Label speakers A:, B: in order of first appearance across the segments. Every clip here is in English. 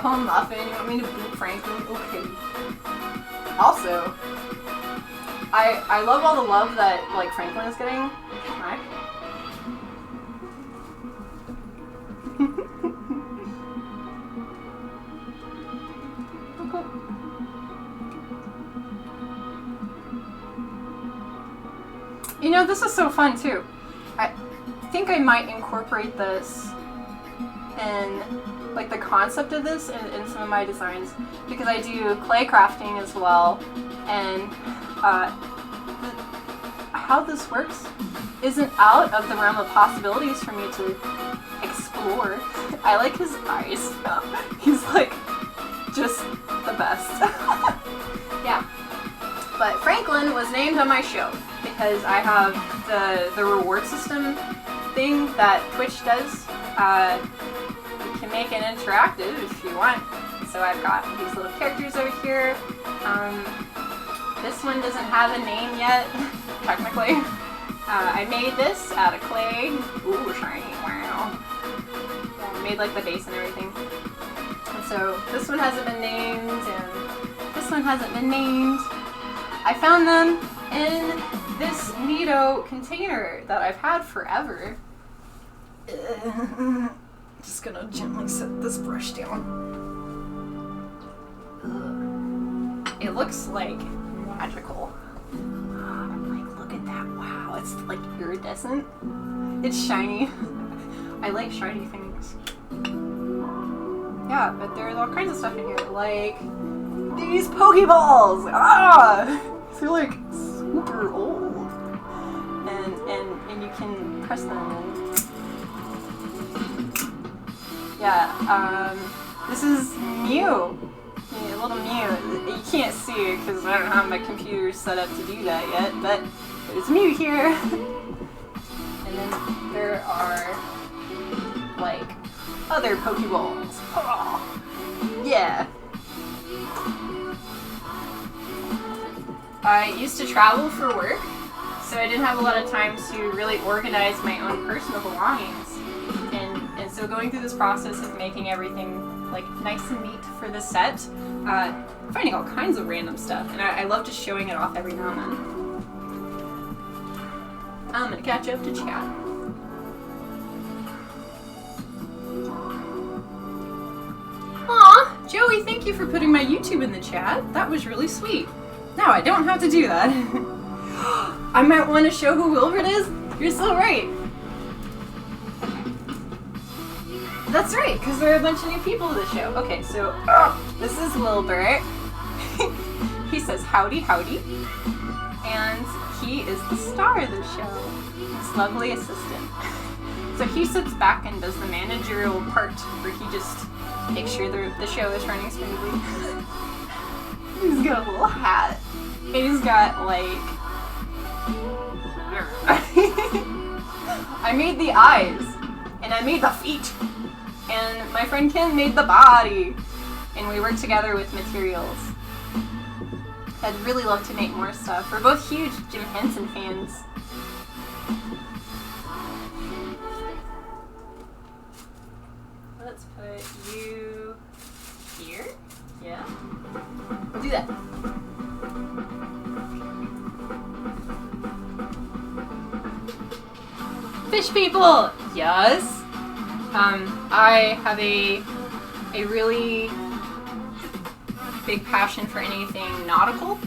A: I'm laughing. You want me to boot Franklin? Okay. Also, I love all the love that, like, Franklin is getting. Right? You know, this is so fun too. I think I might incorporate this in, like, the concept of this in some of my designs, because I do clay crafting as well, and how this works isn't out of the realm of possibilities for me to explore. I like his eyes. He's like just the best. Yeah. But Franklin was named on my show because I have the reward system thing that Twitch does. You can make it interactive if you want. So I've got these little characters over here. This one doesn't have a name yet, technically. I made this out of clay. Ooh, shiny, wow. Yeah, I made like the base and everything. And so this one hasn't been named, and this one hasn't been named. I found them in this neato container that I've had forever. Just gonna gently set this brush down. It looks like magical. Like, look at that. Wow, it's like iridescent. It's shiny. I like shiny things. Yeah, but there's all kinds of stuff in here, like these Pokeballs. Ah, they're like super old, and you can press them. Yeah, this is Mew. Yeah, a little Mew. You can't see it because I don't have my computer set up to do that yet, but there's Mew here. And then there are, like, other Pokeballs. Oh, yeah. I used to travel for work, so I didn't have a lot of time to really organize my own personal belongings. And so going through this process of making everything like nice and neat for the set, finding all kinds of random stuff, and I love just showing it off every now and then. I'm gonna catch up to chat. Aw, Joey, thank you for putting my YouTube in the chat. That was really sweet. Now I don't have to do that. I might want to show who Wilbert is. You're so right. That's right, because there are a bunch of new people to the show. Okay, so this is Wilbert. He says howdy, howdy. And he is the star of the show. His lovely assistant. So he sits back and does the managerial part where he just makes sure the show is running smoothly. He's got a little hat. And he's got, like... I made the eyes. And I made the feet. And my friend Kim made the body. And we worked together with materials. I'd really love to make more stuff. We're both huge Jim Henson fans. Let's put you here. Yeah. We'll do that. Fish people! Yes! I have a really big passion for anything nautical.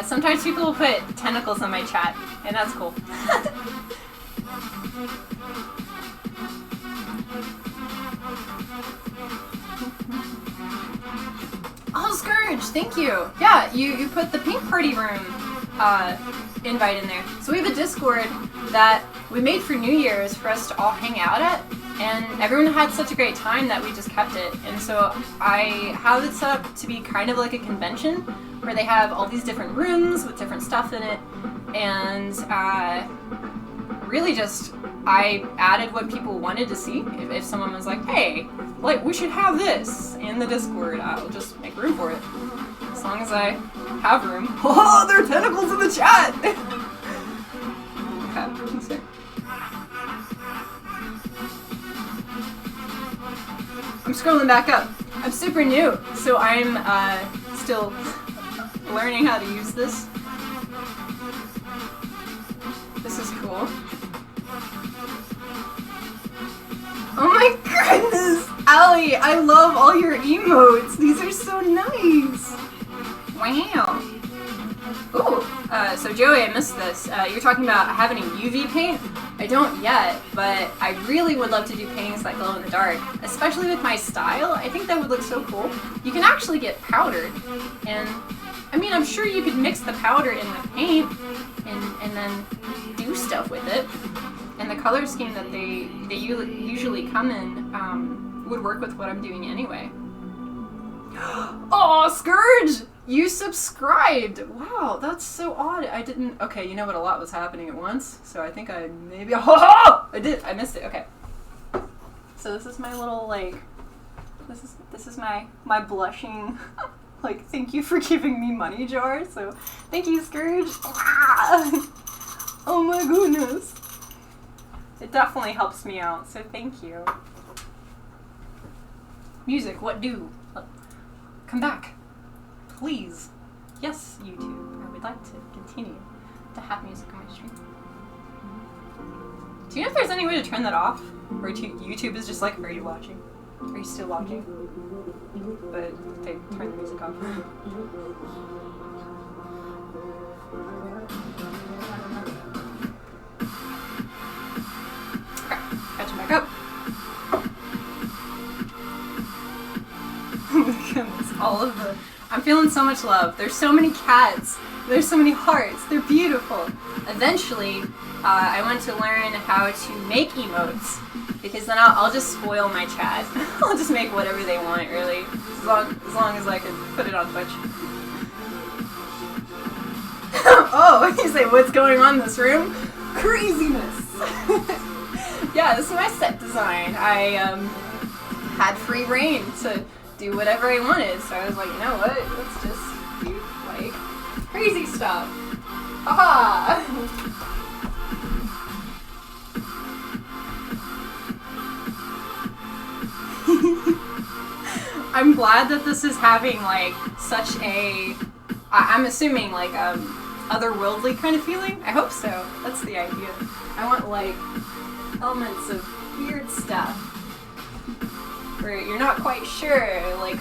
A: Sometimes people will put tentacles on my chat, and that's cool. Oh, Scourge, thank you. Yeah, you put the Pink Party Room invite in there. So we have a Discord that we made for New Year's for us to all hang out at, and everyone had such a great time that we just kept it. And so I have it set up to be kind of like a convention where they have all these different rooms with different stuff in it, and really just I added what people wanted to see. If someone was like, hey, like, we should have this in the Discord, I'll just make room for it. As long as I have room. Oh, there are tentacles in the chat! I'm scrolling back up. I'm super new, so I'm still learning how to use this. This is cool. Oh my goodness! Allie, I love all your emotes. These are so nice. Wow. Ooh, so Joey, I missed this. You're talking about having a UV paint? I don't yet, but I really would love to do paintings that glow in the dark, especially with my style. I think that would look so cool. You can actually get powdered, and I mean, I'm sure you could mix the powder in the paint and then do stuff with it. And the color scheme that they usually come in would work with what I'm doing anyway. Oh, Scourge! You subscribed! Wow, that's so odd. I didn't... Okay, you know what? A lot was happening at once, so I think I maybe... Oh! I did! I missed it. Okay. So this is my little, like... This is my blushing... like, thank you for giving me money jar. So, thank you, Scourge. Oh my goodness. It definitely helps me out, so thank you. Music, what do? Come back. Please. Yes, YouTube. I would like to continue to have music on my stream. Do you know if there's any way to turn that off? Or YouTube is just like, are you watching? Are you still watching? But they turn the music off. Okay, catching back up. Oh my goodness, all of the... I'm feeling so much love. There's so many cats. There's so many hearts. They're beautiful. Eventually, I want to learn how to make emotes, because then I'll just spoil my chat. I'll just make whatever they want, really, as long as I can put it on Twitch. Oh, you say, what's going on in this room? Craziness! Yeah, this is my set design. I had free reign to do whatever I wanted, so I was like, you know what, let's just do, like, crazy stuff. Haha! I'm glad that this is having, like, such a, I'm assuming, like, otherworldly kind of feeling. I hope so. That's the idea. I want, like, elements of weird stuff where you're not quite sure, like,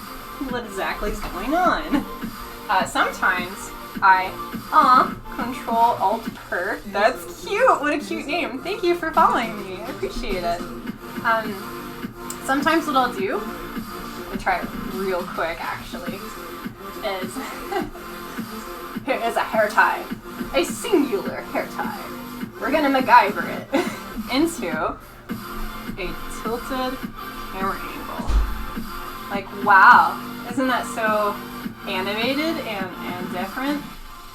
A: what exactly is going on. Sometimes I, Control-Alt-Per. That's cute! What a cute name. Thank you for following me. I appreciate it. Sometimes what I'll do, I'll try it real quick actually, is, here is a hair tie. A singular hair tie. We're gonna MacGyver it into a tilted camera angle. Like, wow, isn't that so animated and different?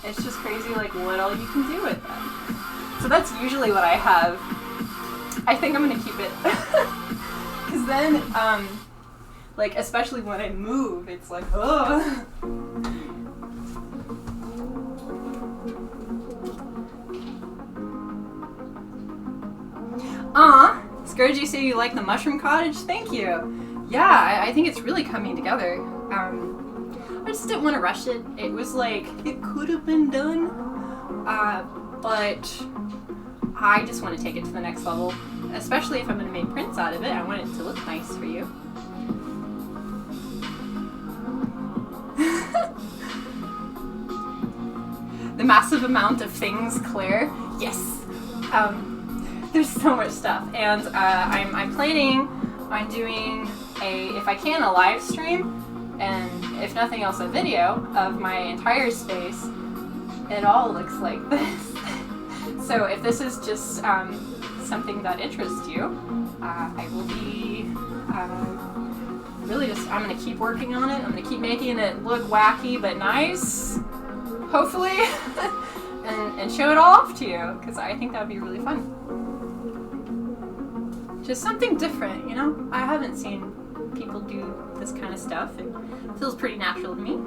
A: It's just crazy, like, what all you can do with it. So that's usually what I have. I think I'm gonna keep it. Because then, like, especially when I move, it's like, oh. Scourge, you say you like the mushroom cottage? Thank you. Yeah, I think it's really coming together. I just didn't want to rush it. It was like, it could have been done, but I just want to take it to the next level. Especially if I'm going to make prints out of it, I want it to look nice for you. The massive amount of things, Claire. Yes. There's so much stuff, and I'm planning on doing if I can, a live stream, and if nothing else, a video of my entire space. It all looks like this. So if this is just something that interests you, I will be really just, I'm going to keep working on it. I'm going to keep making it look wacky but nice, hopefully, and show it all off to you, because I think that would be really fun. Just something different, you know? I haven't seen people do this kind of stuff. It feels pretty natural to me.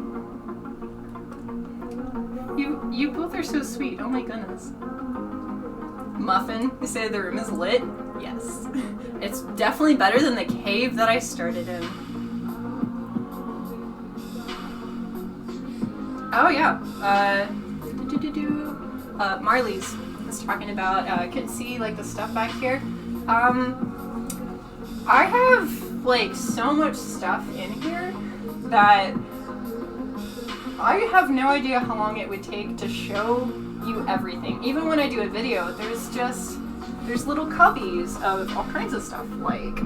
A: You both are so sweet. Oh my goodness. Muffin, you say the room is lit? Yes. It's definitely better than the cave that I started in. Oh yeah. Marley's was talking about. Can see like the stuff back here. I have like so much stuff in here that I have no idea how long it would take to show you everything. Even when I do a video, there's little cubbies of all kinds of stuff. Like,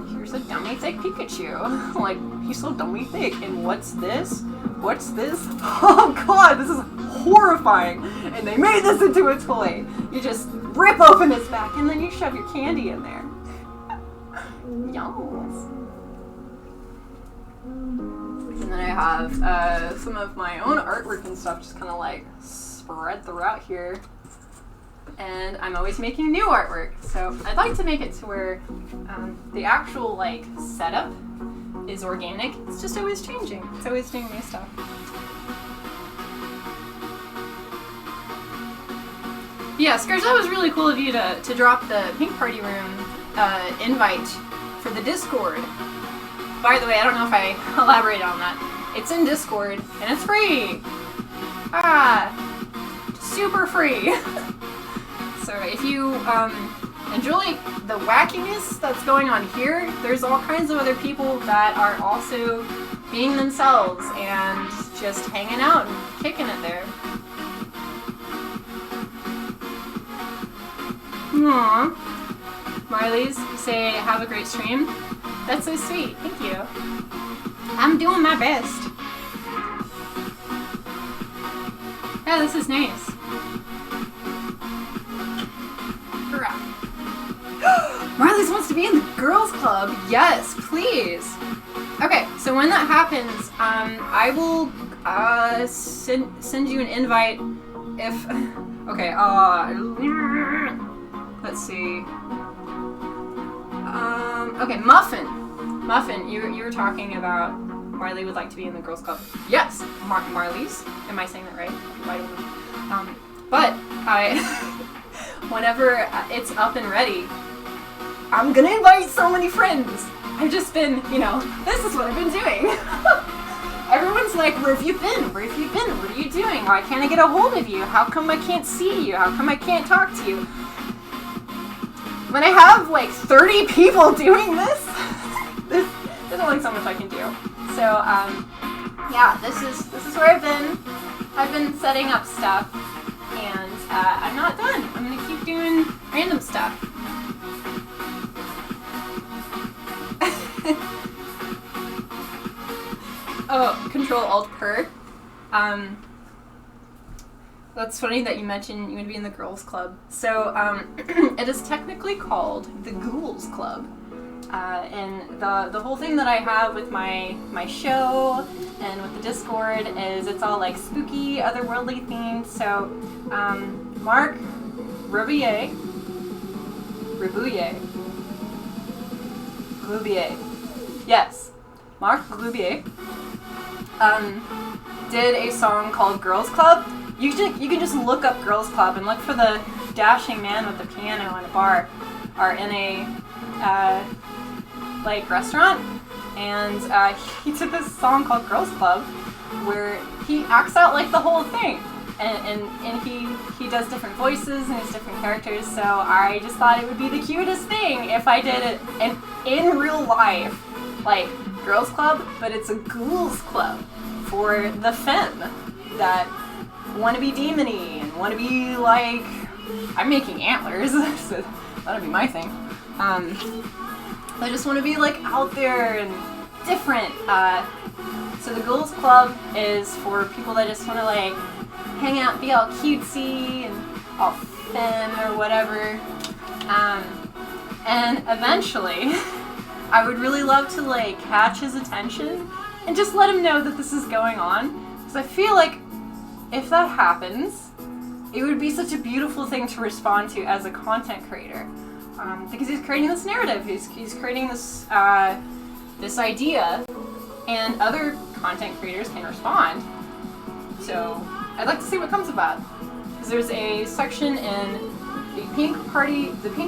A: here's a dummy thick Pikachu. Like, he's so dummy thick. And what's this? What's this? Oh god, this is horrifying. And they made this into a toy. You just rip open its back and then you shove your candy in there. Yums. And then I have some of my own artwork and stuff just kind of like spread throughout here. And I'm always making new artwork. So I'd like to make it to where the actual like setup is organic. It's just always changing. It's always doing new stuff. Yeah, Scourge, that was really cool of you to drop the Pink Party Room invite for the Discord. By the way, I don't know if I elaborated on that. It's in Discord, and it's free! Super free! So if you enjoy the wackiness that's going on here, there's all kinds of other people that are also being themselves and just hanging out and kicking it there. Aww. Marley's say, have a great stream. That's so sweet. Thank you. I'm doing my best. Yeah, this is nice. Marley's wants to be in the girls club. Yes, please. Okay, so when that happens, I will send you an invite if... Okay, let's see. Okay, Muffin, you were talking about Marley would like to be in the girls club. Yes, Marley's. Am I saying that right? But whenever it's up and ready, I'm gonna invite so many friends. I've just been, this is what I've been doing. Everyone's like, where have you been? Where have you been? What are you doing? Why can't I get a hold of you? How come I can't see you? How come I can't talk to you? When I have like 30 people doing this, there's only so much I can do. So, yeah, this is where I've been. I've been setting up stuff, and I'm not done. I'm gonna keep doing random stuff. Oh, Control-Alt-Per. That's funny that you mentioned you would be in the girls club. So, it is technically called the Ghouls Club. And the whole thing that I have with my show and with the Discord is it's all like spooky, otherworldly themed. So, Mark Glubier, yes, Mark Glubier, did a song called Girls Club. You can just look up Girls Club and look for the dashing man with the piano in a bar or in a like restaurant, and he did this song called Girls Club where he acts out like the whole thing, and he does different voices and his different characters. So I just thought it would be the cutest thing if I did it in real life, like Girls Club, but it's a Ghouls Club for the femme that want to be demon-y and want to be like, I'm making antlers, so that'll be my thing. I just want to be like out there and different. So the Ghouls Club is for people that just want to like hang out, be all cutesy and all femme or whatever. And eventually, I would really love to like catch his attention and just let him know that this is going on. Because I feel like if that happens, it would be such a beautiful thing to respond to as a content creator. Because he's creating this narrative, he's creating this this idea, and other content creators can respond. So I'd like to see what comes about. Because there's a section in the Pink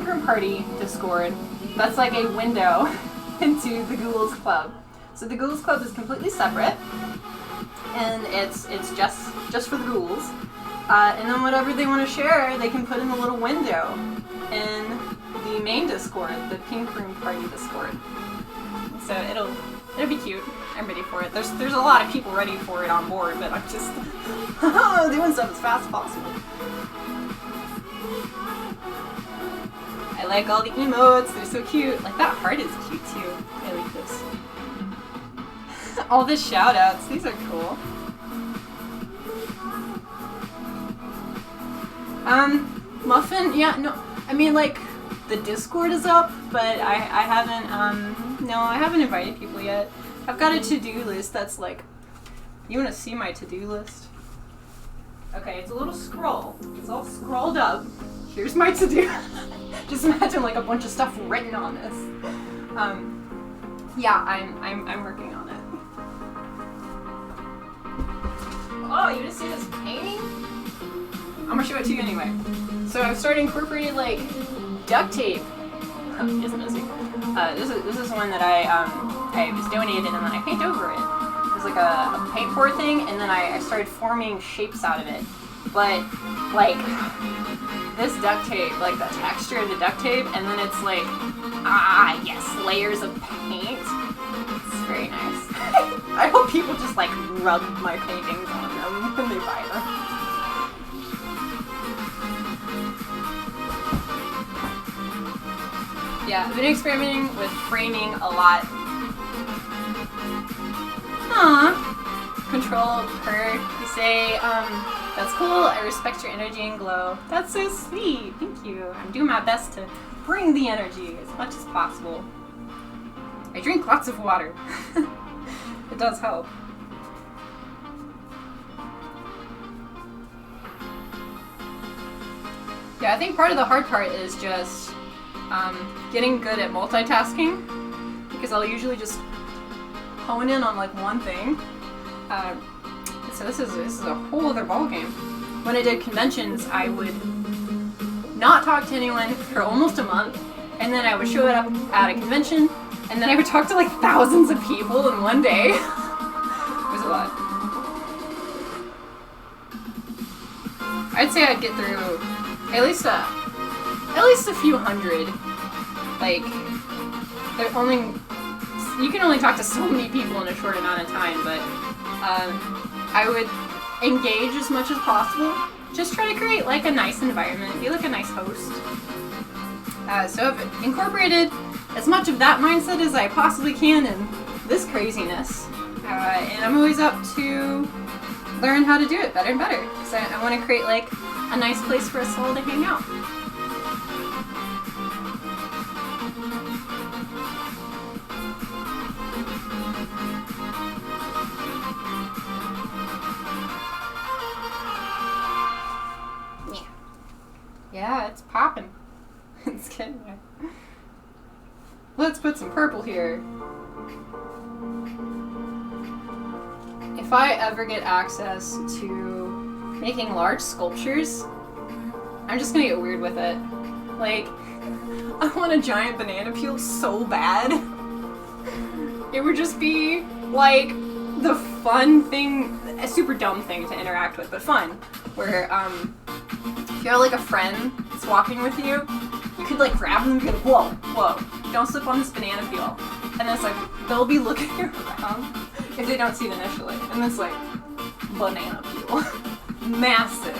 A: Room Party Discord that's like a window into the Ghouls Club. So the Ghouls Club is completely separate, and it's just for the ghouls. And then whatever they want to share, they can put in the little window in the main Discord, the Pink Room Party Discord. So it'll be cute. I'm ready for it. There's a lot of people ready for it on board, but I'm just doing stuff as fast as possible. I like all the emotes. They're so cute. Like that heart is cute too. I like this. All the shout outs. These are cool. Muffin, yeah, no, I mean, like, the Discord is up, but I haven't invited people yet. I've got a to-do list that's like, you want to see my to-do list? Okay, it's a little scroll. It's all scrolled up. Here's my to-do. Just imagine like a bunch of stuff written on this. Yeah, I'm working on it. Oh, you just see this painting? I'm gonna show it to you anyway. So I've started incorporating like duct tape. It's missing. This is one that I was donated and then I paint over it. It was like a paint pour thing, and then I started forming shapes out of it. But like this duct tape, like the texture of the duct tape, and then it's like yes, layers of paint. It's very nice. I hope people just like rub my paintings on them when they buy them. Yeah, I've been experimenting with framing a lot. Aww. Control per, you say, that's cool, I respect your energy and glow. That's so sweet, thank you. I'm doing my best to bring the energy as much as possible. I drink lots of water. It does help. Yeah, I think part of the hard part is just getting good at multitasking, because I'll usually just hone in on like one thing. So this is a whole other ballgame. When I did conventions, I would not talk to anyone for almost a month, and then I would show up at a convention, and then I would talk to like thousands of people in one day. It was a lot. I'd say I'd get through at least a few hundred. Like, you can only talk to so many people in a short amount of time, but I would engage as much as possible. Just try to create like a nice environment, be like a nice host. So I've incorporated as much of that mindset as I possibly can in this craziness. And I'm always up to learn how to do it better and better. Because I want to create like a nice place for us all to hang out. Yeah, it's popping. It's getting there. Let's put some purple here. If I ever get access to making large sculptures, I'm just gonna get weird with it. Like, I want a giant banana peel so bad. It would just be like the fun thing, a super dumb thing to interact with, but fun. Where, if you have like a friend that's walking with you, you could like grab them and be like, whoa, whoa, don't slip on this banana peel. And it's like, they'll be looking around if they don't see it initially. And it's like, banana peel. Massive.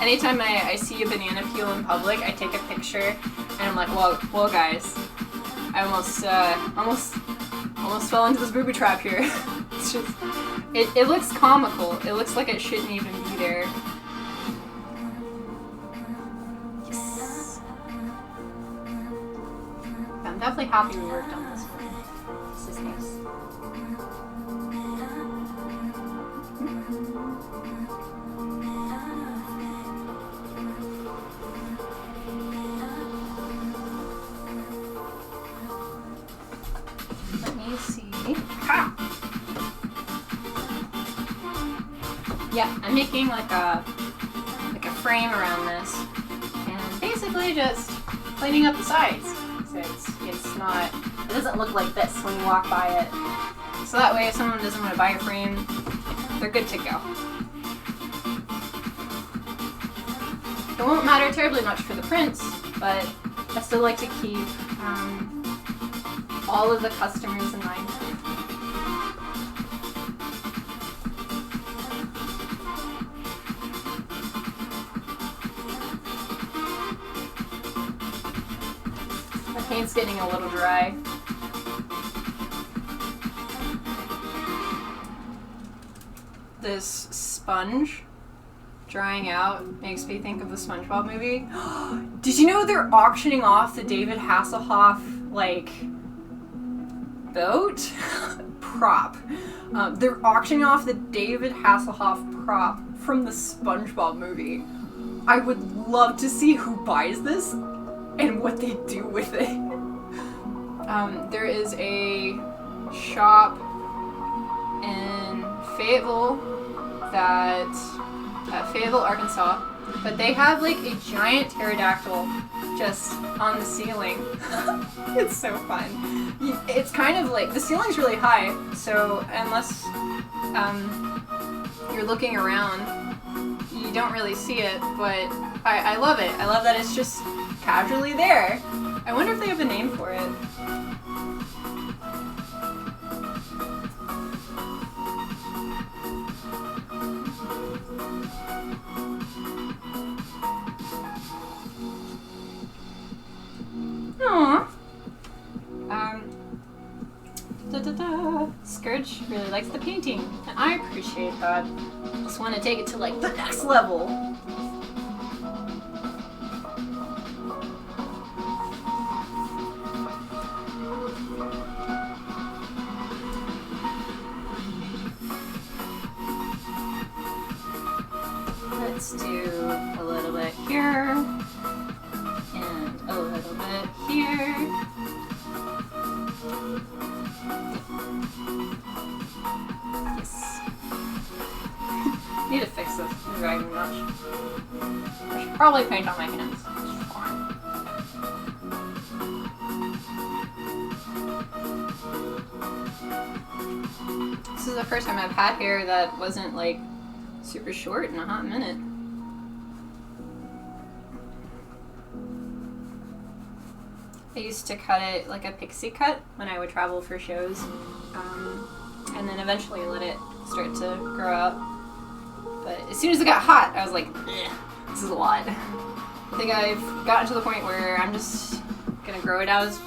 A: Anytime I see a banana peel in public, I take a picture and I'm like, whoa guys, I almost fell into this booby trap here. It's just, it looks comical. It looks like it shouldn't even be there. Yes. I'm definitely happy we worked on this one. This is nice. Let me see. Ha! Yeah, I'm making like a frame around this, and basically just cleaning up the sides. So it doesn't look like this when you walk by it. So that way if someone doesn't want to buy a frame, they're good to go. It won't matter terribly much for the prints, but I still like to keep all of the customers in mind. The paint's getting a little dry. This sponge drying out makes me think of the SpongeBob movie. Did you know they're auctioning off the David Hasselhoff, like, boat? Prop. They're auctioning off the David Hasselhoff prop from the SpongeBob movie. I would love to see who buys this and what they do with it. There is a shop in Fayetteville Fayetteville, Arkansas, but they have like a giant pterodactyl just on the ceiling. It's so fun. It's kind of like, the ceiling's really high, so unless you're looking around, you don't really see it, but I love it. I love that it's just casually there. I wonder if they have a name for it. Aww. Scourge really likes the painting, and I appreciate that. Just want to take it to like the next level. Let's do a little bit here, and a little bit here. Yes. Need to fix this. It's driving me nuts. I should probably paint on my hands. It's fine. This is the first time I've had hair that wasn't like super short in a hot minute. I used to cut it like a pixie cut when I would travel for shows, and then eventually let it start to grow out. But as soon as it got hot, I was like, this is a lot. I think I've gotten to the point where I'm just gonna grow it out as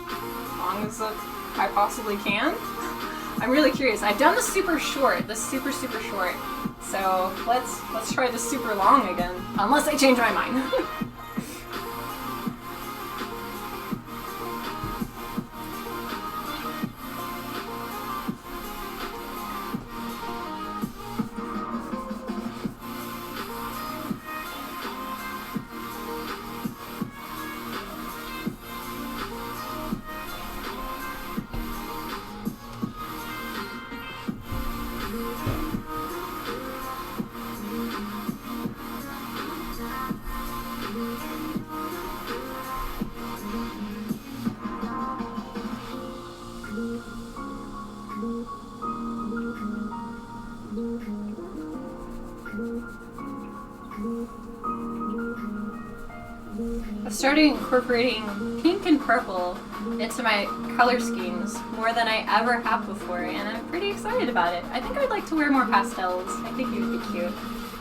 A: long as I possibly can. I'm really curious. I've done the super short, the super short. So let's try the super long again, unless I change my mind. I've started incorporating pink and purple into my color schemes more than I ever have before, and I'm pretty excited about it. I think I'd like to wear more pastels. I think it would be cute.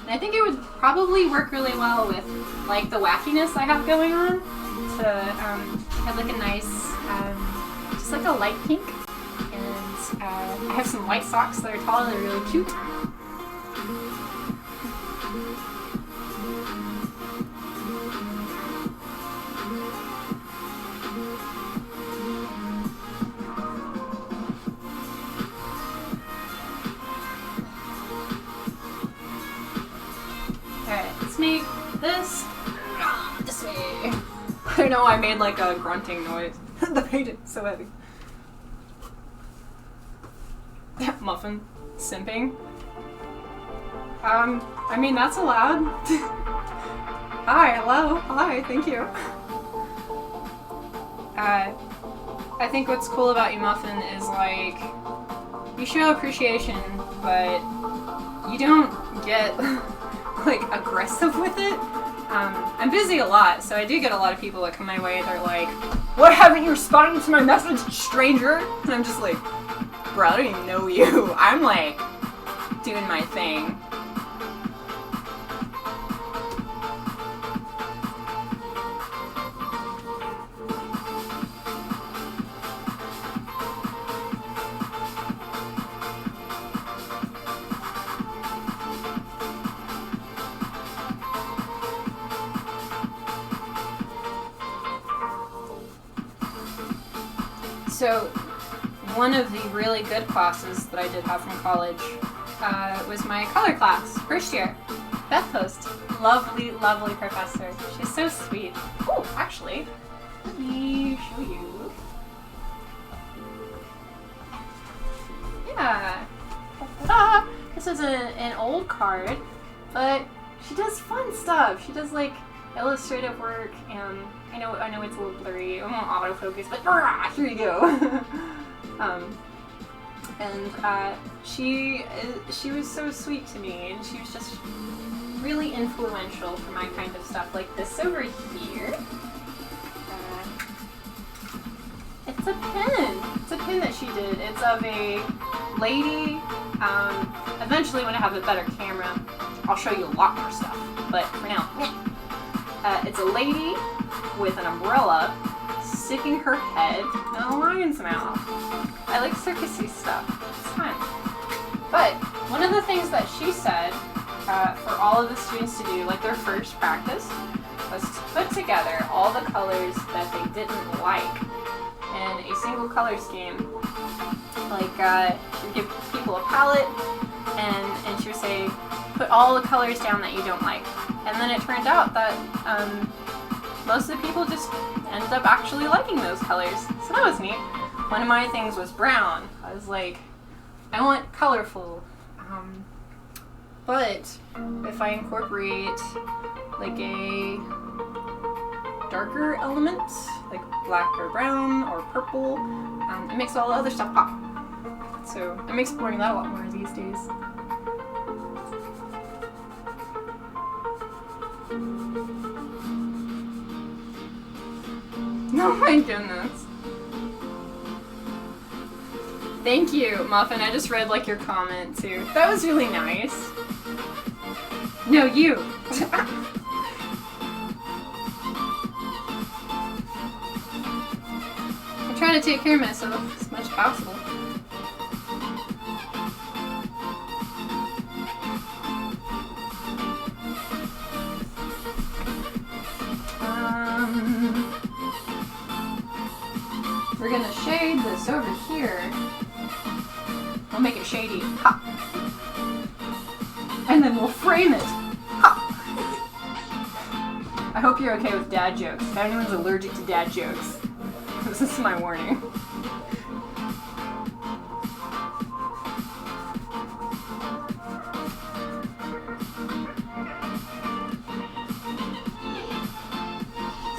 A: And I think it would probably work really well with like the wackiness I have going on to have like a nice, just like a light pink. And I have some white socks that are tall and they're really cute. Make this way. I don't know, I made like a grunting noise. The paint is so heavy. Muffin simping. I mean that's allowed. Hi, hello, hi, thank you. I think what's cool about you, Muffin, is like you show appreciation, but you don't get like aggressive with it. I'm busy a lot, so I do get a lot of people that come my way. They're like, "What, haven't you responded to my message, stranger?" And I'm just like, "Bro, I don't even know you. I'm like doing my thing." So, one of the really good classes that I did have from college was my color class, first year. Beth Post, lovely, lovely professor. She's so sweet. Oh, actually, let me show you. Yeah. Ta-da! This is an old card, but she does fun stuff. She does like illustrative work, and I know it's a little blurry. It won't autofocus, but here you go. She was so sweet to me, and she was just really influential for my kind of stuff. Like this over here. It's a pin. It's a pin that she did. It's of a lady. Eventually, when I have a better camera, I'll show you a lot more stuff. But for now, it's a lady with an umbrella sticking her head in a lion's mouth. I like circusy stuff. It's fun. But one of the things that she said for all of the students to do, like their first practice, was to put together all the colors that they didn't like in a single color scheme. Like she would give people a palette, and she would say, put all the colors down that you don't like. And then it turned out that most of the people just ended up actually liking those colors. So that was neat. One of my things was brown. I was like, I want colorful. But if I incorporate like a darker element, like black or brown or purple, it makes all the other stuff pop. So I'm exploring that a lot more these days. Oh my goodness. Thank you, Muffin. I just read like your comment too. That was really nice. No, you. I'm trying to take care of myself as much as possible. We're gonna shade this over here. We'll make it shady. Ha! And then we'll frame it. Ha! I hope you're okay with dad jokes. If anyone's allergic to dad jokes, this is my warning.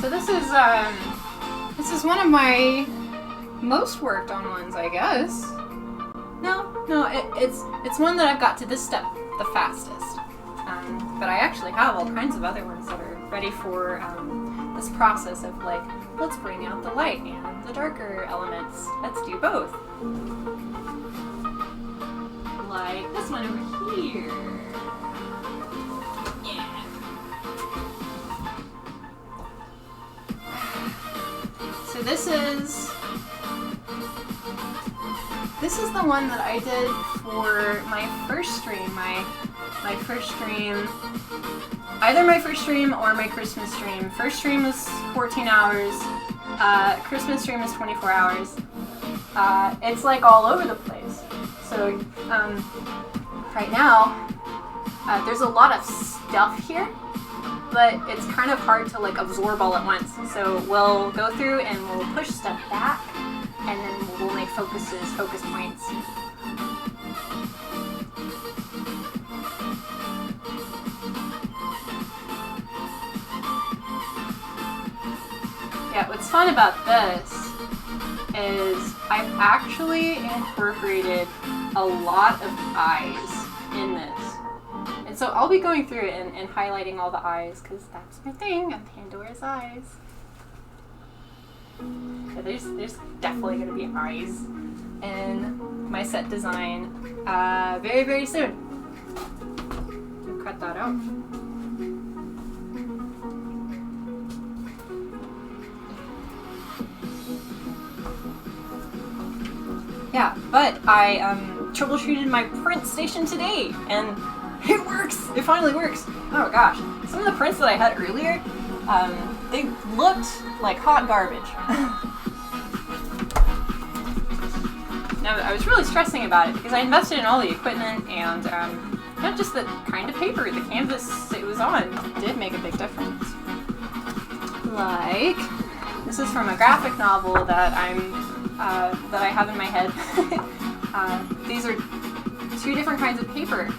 A: So this is one of my most worked on ones, I guess. No, it's one that I've got to this step the fastest. But I actually have all kinds of other ones that are ready for this process of like, let's bring out the light and the darker elements. Let's do both. Like this one over here. Yeah. So this is the one that I did for my first stream. My first stream, either my first stream or my Christmas stream. First stream was 14 hours. Christmas stream is 24 hours. It's like all over the place. So right now, there's a lot of stuff here, but it's kind of hard to like absorb all at once. So we'll go through and we'll push stuff back, and then we'll make focus points. Yeah, what's fun about this is I've actually incorporated a lot of eyes in this. And so I'll be going through it and highlighting all the eyes, because that's my thing. I'm Pandora's Eyes. Yeah, there's definitely going to be eyes in my set design very, very soon. I'll cut that out. Yeah, but I troubleshooted my print station today, and it works! It finally works! Oh gosh, some of the prints that I had earlier, they looked like hot garbage. Now, I was really stressing about it because I invested in all the equipment and not just the kind of paper, the canvas it was on did make a big difference. Like, this is from a graphic novel that that I have in my head. These are two different kinds of paper.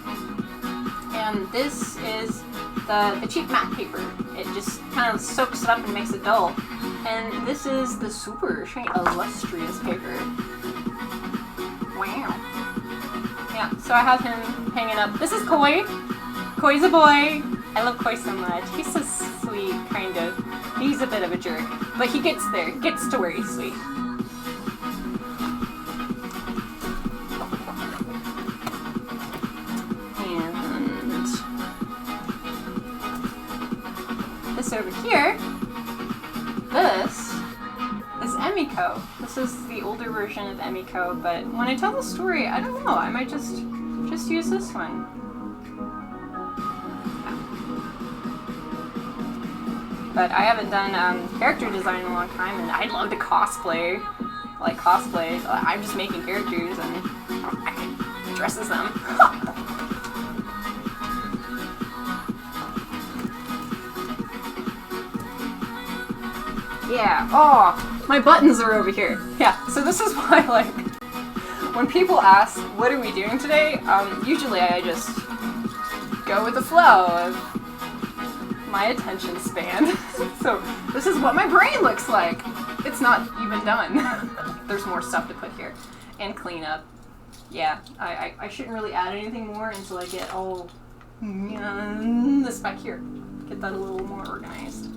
A: And this is the cheap matte paper. It just kind of soaks it up and makes it dull. And this is the super shiny illustrious paper. Wow. Yeah, so I have him hanging up. This is Koi. Koi's a boy. I love Koi so much. He's so sweet, kind of. He's a bit of a jerk, but he gets there. Gets to where he's sweet. Over here, this is Emiko. This is the older version of Emiko, but when I tell the story, I don't know, I might just use this one. But I haven't done character design in a long time, and I'd love to cosplay. Like cosplay, I'm just making characters and I can dress as them. Yeah, oh, my buttons are over here. Yeah, so this is why, like, when people ask, what are we doing today? Usually I just go with the flow of my attention span. So this is what my brain looks like. It's not even done. There's more stuff to put here. And clean up. Yeah, I shouldn't really add anything more until I get all this back here. Get that a little more organized.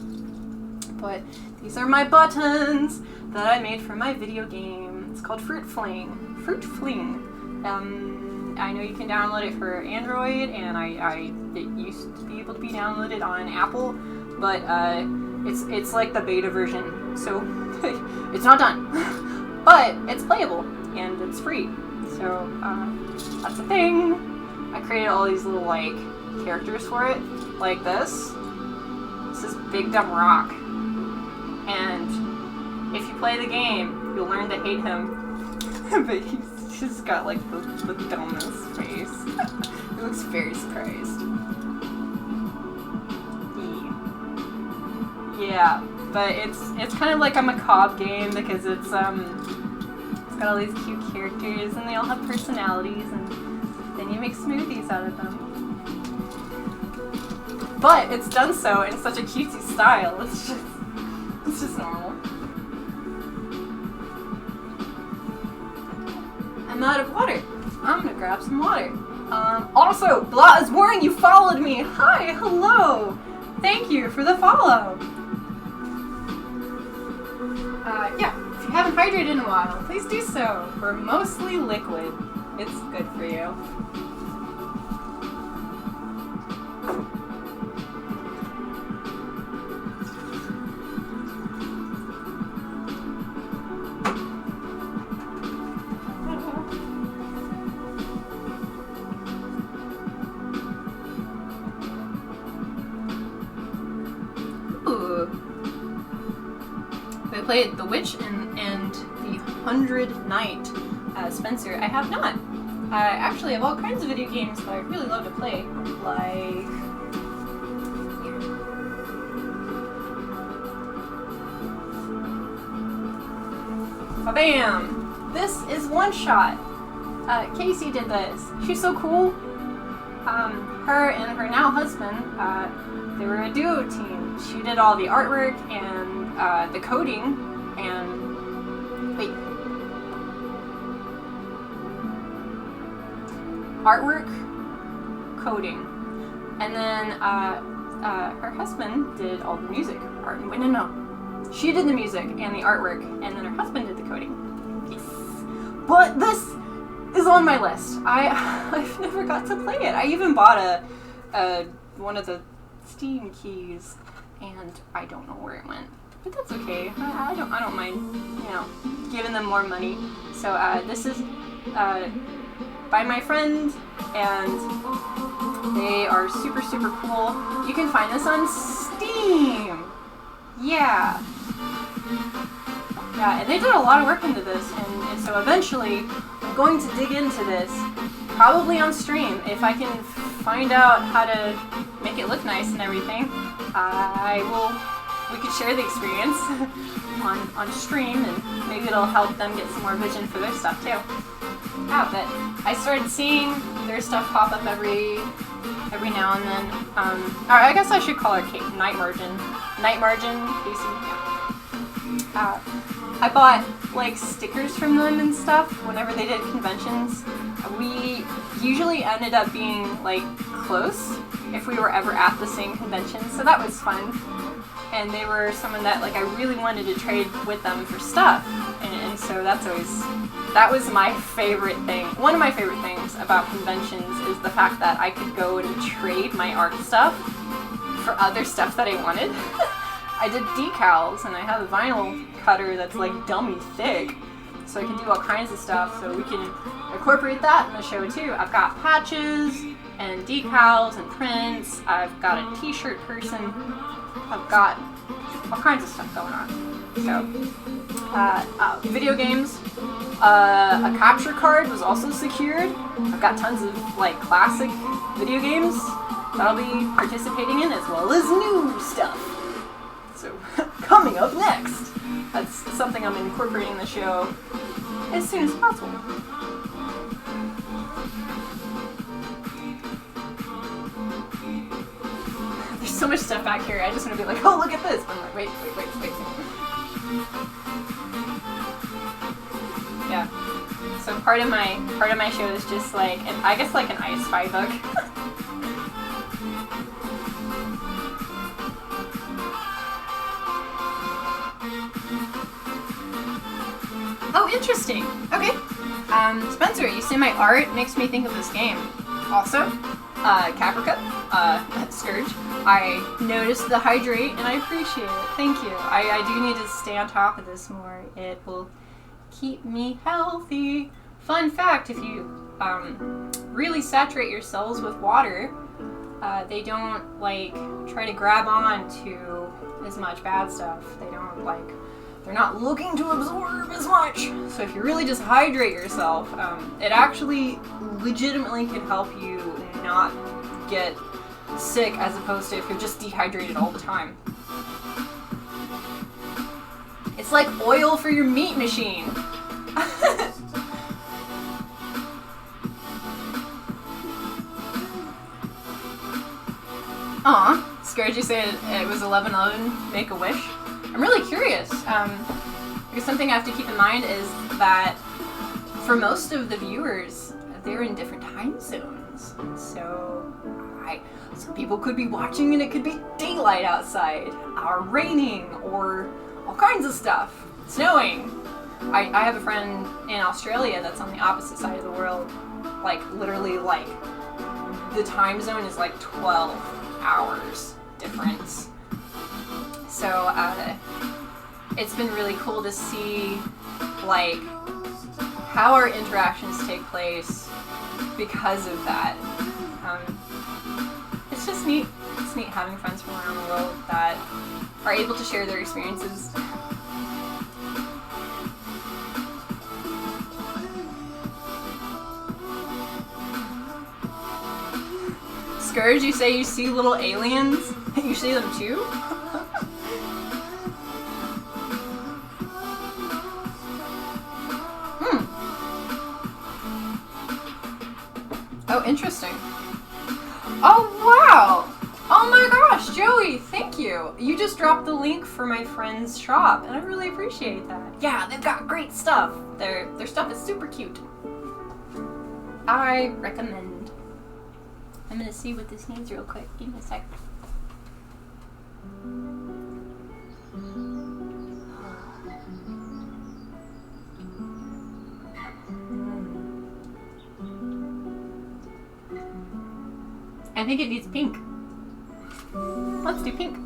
A: But these are my buttons that I made for my video game. It's called Fruit Fling. Fruit Fling. I know you can download it for Android, and it used to be able to be downloaded on Apple, but it's like the beta version, so it's not done. But it's playable and it's free, so that's a thing. I created all these little like characters for it, like this. This is Big Dumb Rock. And if you play the game, you'll learn to hate him. But he's just got like the dumbest face. He looks very surprised. Yeah, but it's kind of like a macabre game because it's got all these cute characters and they all have personalities, and then you make smoothies out of them. But it's done so in such a cutesy style. It's just normal. I'm out of water. I'm gonna grab some water. Also, Blah is boring, you followed me. Hi, hello. Thank you for the follow. Yeah, if you haven't hydrated in a while, please do so. We're mostly liquid. It's good for you. I played The Witch and the 100 Night Spencer. I have not. I actually have all kinds of video games that I really love to play, like bam! This is One Shot. Casey did this. She's so cool. Her and her now husband, they were a duo team. She did all the artwork and the coding, and wait, artwork, coding, and then her husband did all the music. Wait, no. She did the music and the artwork, and then her husband did the coding. Yes. But this is on my list. I've never got to play it. I even bought one of the Steam keys, and I don't know where it went. But that's okay. I don't mind, you know, giving them more money. So this is by my friend, and they are super, super cool. You can find this on Steam. Yeah. Yeah, and they did a lot of work into this, and so eventually I'm going to dig into this, probably on stream. If I can find out how to make it look nice and everything, we could share the experience on stream, and maybe it'll help them get some more vision for their stuff too. Yeah, but I started seeing their stuff pop up every now and then. Or I guess I should call her Night Margin. Night Margin, Casey. Yeah. I bought like stickers from them and stuff whenever they did conventions. We usually ended up being like close if we were ever at the same convention, so that was fun. And they were someone that like I really wanted to trade with them for stuff, and so that was my favorite thing. One of my favorite things about conventions is the fact that I could go and trade my art stuff for other stuff that I wanted. I did decals, and I have a vinyl cutter that's like dummy thick, so I can do all kinds of stuff, so we can incorporate that in the show too. I've got patches and decals and prints. I've got a t-shirt person. I've got all kinds of stuff going on. So, video games. A capture card was also secured. I've got tons of like classic video games that I'll be participating in, as well as new stuff. So, coming up next. That's something I'm incorporating in the show as soon as possible. There's so much stuff back here. I just want to be like, oh, look at this. But I'm like, wait. Yeah. So part of my show is just like, I guess like an I Spy book. Oh, interesting. Okay. Spencer, you say my art makes me think of this game. Also, Caprica, Scourge, I noticed the hydrate and I appreciate it. Thank you. I do need to stay on top of this more. It will keep me healthy. Fun fact, if you really saturate your cells with water, they don't like try to grab on to as much bad stuff. They're not looking to absorb as much. So if you really just hydrate yourself, it actually legitimately can help you not get sick, as opposed to if you're just dehydrated all the time. It's like oil for your meat machine. Aw, Scourge, you said it was 11:11, make a wish? I'm really curious, because something I have to keep in mind is that for most of the viewers, they're in different time zones. So some people could be watching and it could be daylight outside, or raining, or all kinds of stuff, snowing. I have a friend in Australia that's on the opposite side of the world, like literally like the time zone is like 12 hours difference. So it's been really cool to see like how our interactions take place because of that. It's just neat. It's neat having friends from around the world that are able to share their experiences. Scourge, you say you see little aliens? You see them too? Oh, interesting. Oh, wow! Oh my gosh, Joey, thank you! You just dropped the link for my friend's shop, and I really appreciate that. Yeah, they've got great stuff. Their stuff is super cute. I recommend. I'm gonna see what this needs real quick. Give me a sec. I think it needs pink. Let's do pink.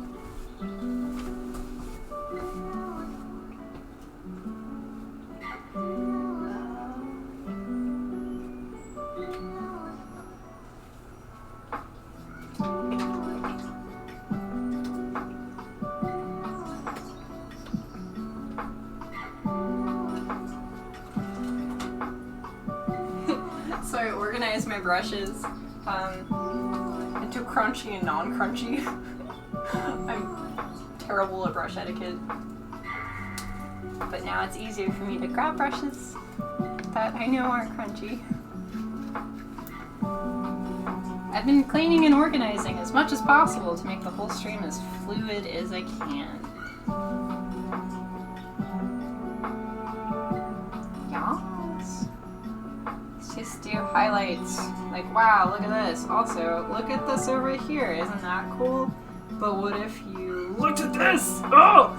A: So I organized my brushes into crunchy and non-crunchy. I'm terrible at brush etiquette. But now it's easier for me to grab brushes that I know aren't crunchy. I've been cleaning and organizing as much as possible to make the whole stream as fluid as I can. Yes. Let's just do highlights. Like, wow, look at this. Also, look at this over here. Isn't that cool? But what if you looked at this? Oh!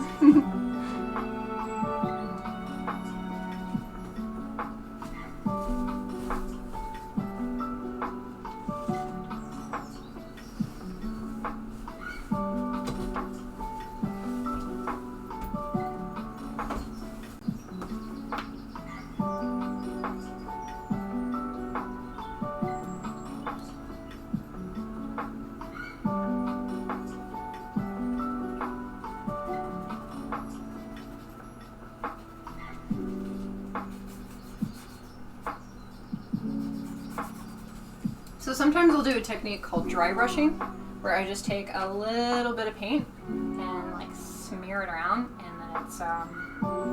A: So sometimes I'll do a technique called dry brushing, where I just take a little bit of paint and like smear it around, and then it's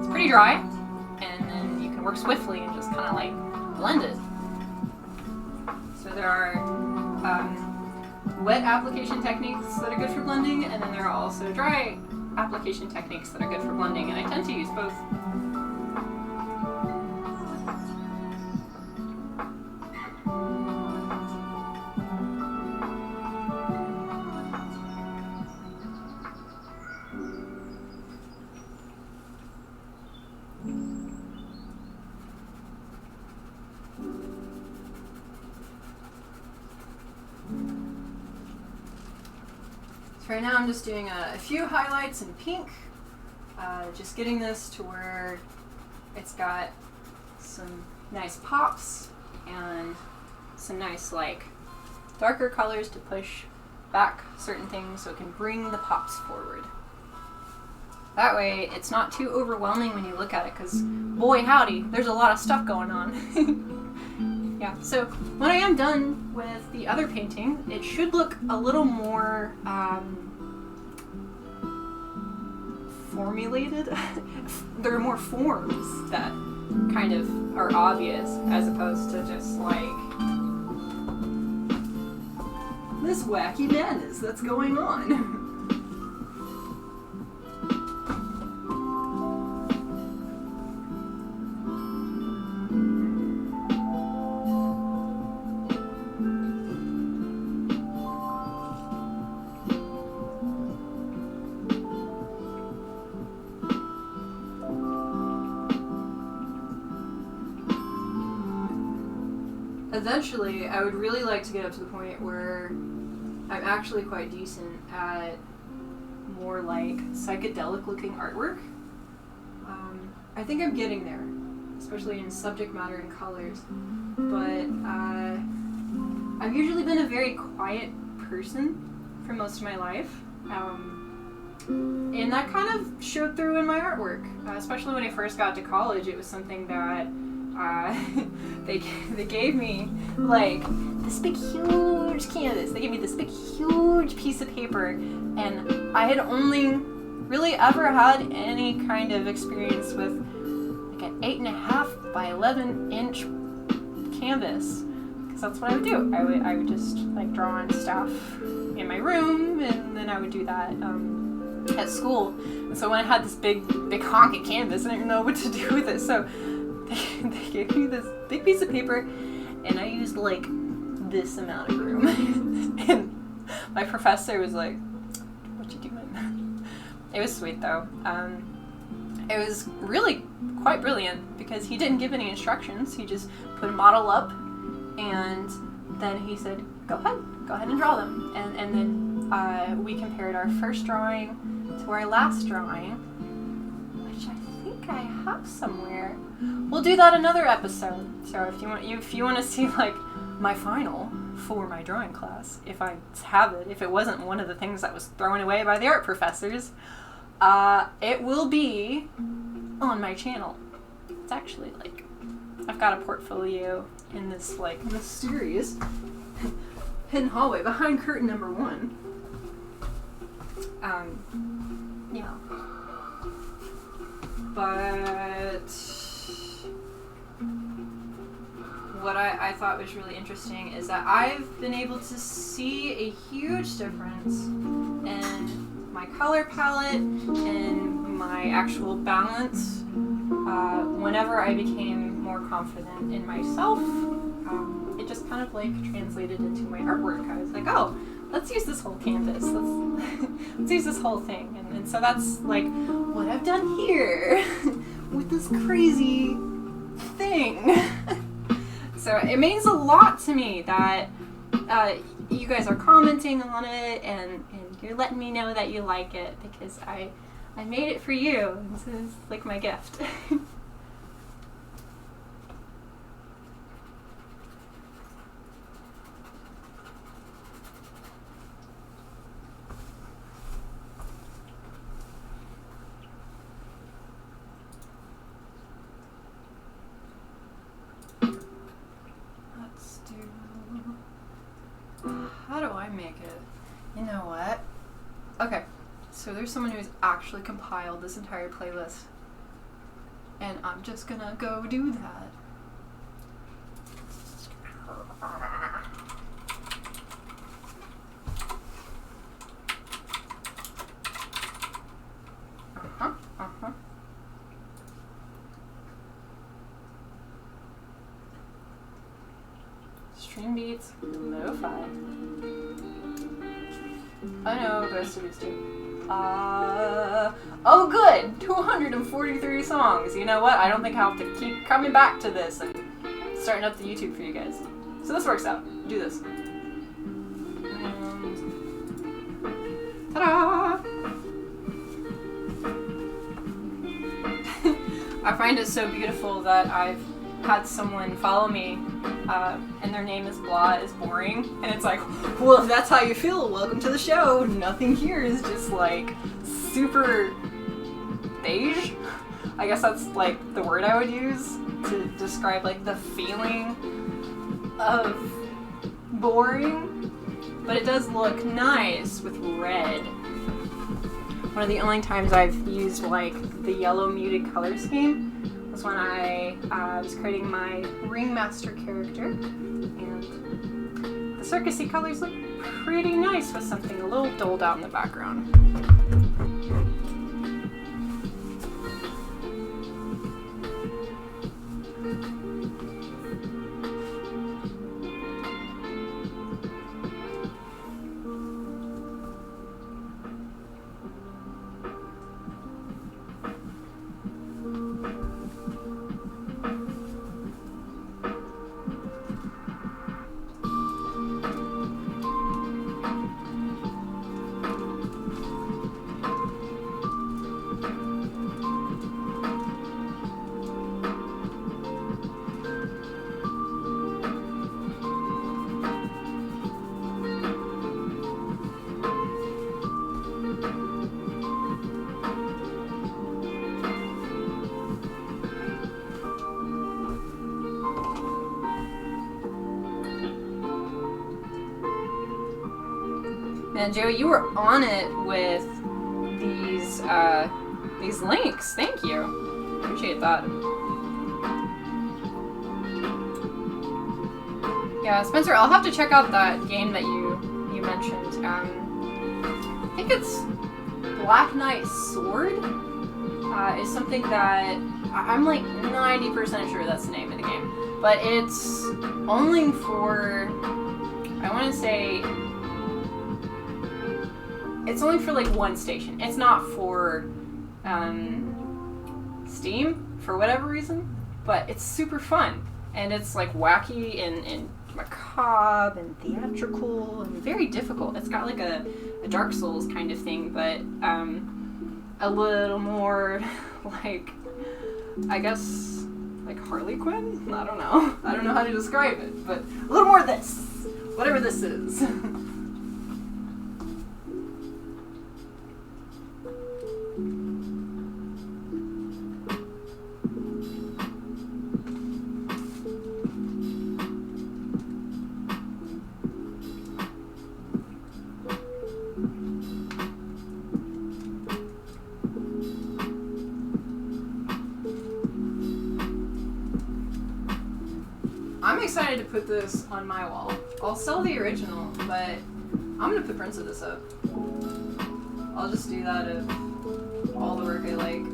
A: pretty dry, and then you can work swiftly and just kind of like blend it. So there are wet application techniques that are good for blending, and then there are also dry application techniques that are good for blending, and I tend to use both. Right now I'm just doing a few highlights in pink, just getting this to where it's got some nice pops and some nice like darker colors to push back certain things so it can bring the pops forward. That way it's not too overwhelming when you look at it, because boy howdy, there's a lot of stuff going on. Yeah, so when I am done with the other painting, it should look a little more formulated. There are more forms that kind of are obvious as opposed to just like this wacky madness that's going on. Eventually, I would really like to get up to the point where I'm actually quite decent at more like psychedelic looking artwork. I think I'm getting there, especially in subject matter and colors, but I've usually been a very quiet person for most of my life, and that kind of showed through in my artwork, especially when I first got to college. It was something that they gave me like this big huge canvas. They gave me this big huge piece of paper, and I had only really ever had any kind of experience with like an 8.5 by 11 inch canvas, because that's what I would do. I would just like draw on stuff in my room, and then I would do that at school. And so when I had this big honking canvas, I didn't know what to do with it. So they gave me this big piece of paper, and I used like this amount of room. And my professor was like, "What you doing?" It was sweet though. It was really quite brilliant because he didn't give any instructions. He just put a model up, and then he said, go ahead and draw them. And then we compared our first drawing to our last drawing, which I think I have somewhere. We'll do that another episode. So if you want to see like my final for my drawing class, if I have it, if it wasn't one of the things that was thrown away by the art professors, it will be on my channel. It's actually like, I've got a portfolio in this like mysterious hidden hallway behind curtain number 1. Yeah. But what I thought was really interesting is that I've been able to see a huge difference in my color palette and my actual balance whenever I became more confident in myself. It just kind of like translated into my artwork. I was like, oh, let's use this whole canvas. Let's use this whole thing. And so that's like what I've done here with this crazy thing. So it means a lot to me that you guys are commenting on it and you're letting me know that you like it, because I made it for you. This is like my gift. How do I make it? You know what? Okay, so there's someone who's actually compiled this entire playlist, and I'm just gonna go do that. Stream beats, lo-fi. I know, Ghost of Beats too. Oh good! 243 songs! You know what? I don't think I'll have to keep coming back to this and starting up the YouTube for you guys. So this works out. Do this. Ta-da! I find it so beautiful that I've had someone follow me and their name is Blah is Boring, and it's like, well, if that's how you feel, welcome to the show. Nothing here is just like super beige. I guess that's like the word I would use to describe like the feeling of boring, but it does look nice with red. One of the only times I've used like the yellow muted color scheme was when I was creating my Ringmaster character, and the circusy colors look pretty nice with something a little dulled out in the background. And Joe, you were on it with these links. Thank you. Appreciate that. Yeah, Spencer, I'll have to check out that game that you mentioned. I think it's Black Knight Sword. Is something that I'm like 90% sure that's the name of the game. But it's only for, I want to say, it's only for like one station. It's not for Steam for whatever reason, but it's super fun. And it's like wacky and macabre and theatrical and very difficult. It's got like a Dark Souls kind of thing, but a little more like, I guess, like Harley Quinn? I don't know. I don't know how to describe it, but a little more of this. Whatever this is. I'm excited to put this on my wall. I'll sell the original, but I'm gonna put prints of this up. I'll just do that of all the work I like.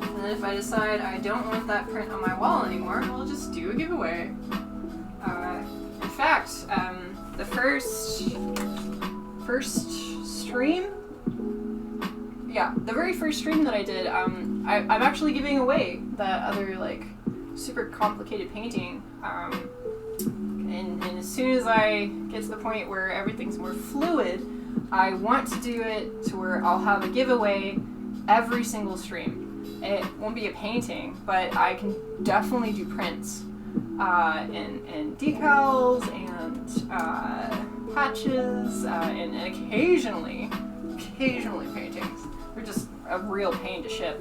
A: And then if I decide I don't want that print on my wall anymore, I'll just do a giveaway. In fact, the first stream, yeah, the very first stream that I did, I'm actually giving away that other, like, super complicated painting. And as soon as I get to the point where everything's more fluid, I want to do it to where I'll have a giveaway every single stream. It won't be a painting, but I can definitely do prints, and decals, and patches, and occasionally paintings. They're just a real pain to ship.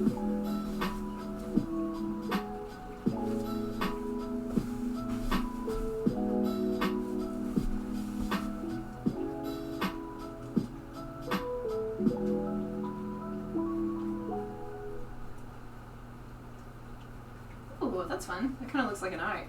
A: Oh, that's fun. That kind of looks like an eye.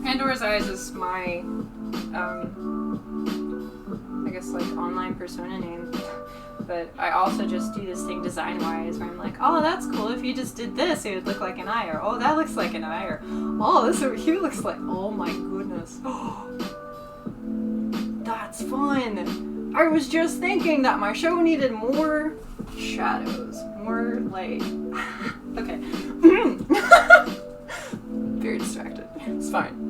A: Pandora's Eyes is my, I guess, like, online persona name, but I also just do this thing design-wise where I'm like, oh, that's cool, if you just did this, it would look like an eye, or oh, that looks like an eye, or oh, this over here looks like, oh my goodness, that's fun. I was just thinking that my show needed more shadows, more light. Okay. Very distracted. It's fine.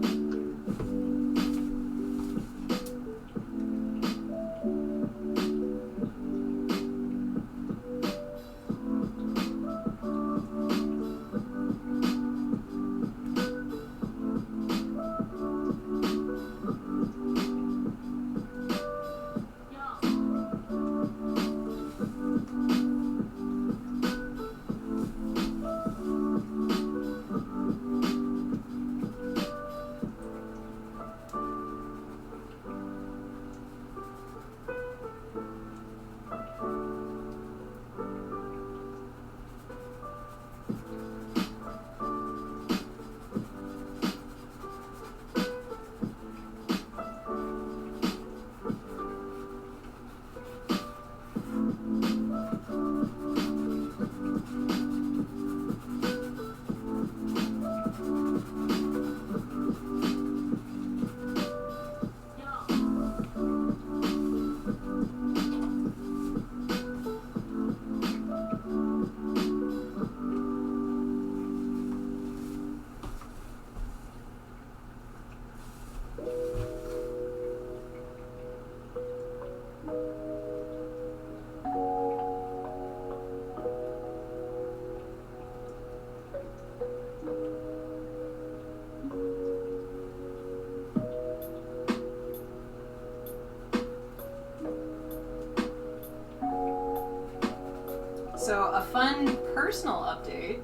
A: So a fun personal update.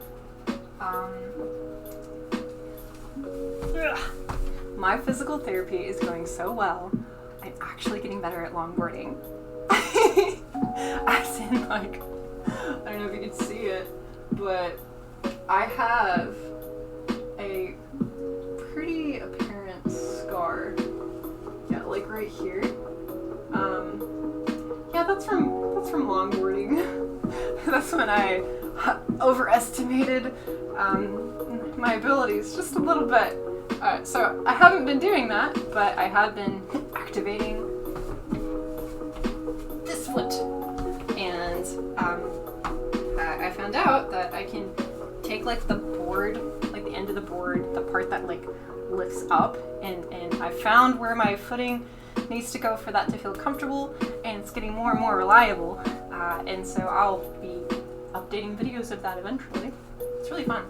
A: My physical therapy is going so well. I'm actually getting better at longboarding. As in, like, I don't know if you can see it, but I have a pretty apparent scar. Yeah, like right here. Yeah, that's from longboarding. That's when I overestimated my abilities just a little bit. So I haven't been doing that, but I have been activating this foot. And I found out that I can take like the board, like the end of the board, the part that like lifts up, and I found where my footing needs to go for that to feel comfortable, and it's getting more and more reliable. And so I'll be updating videos of that eventually. It's really fun.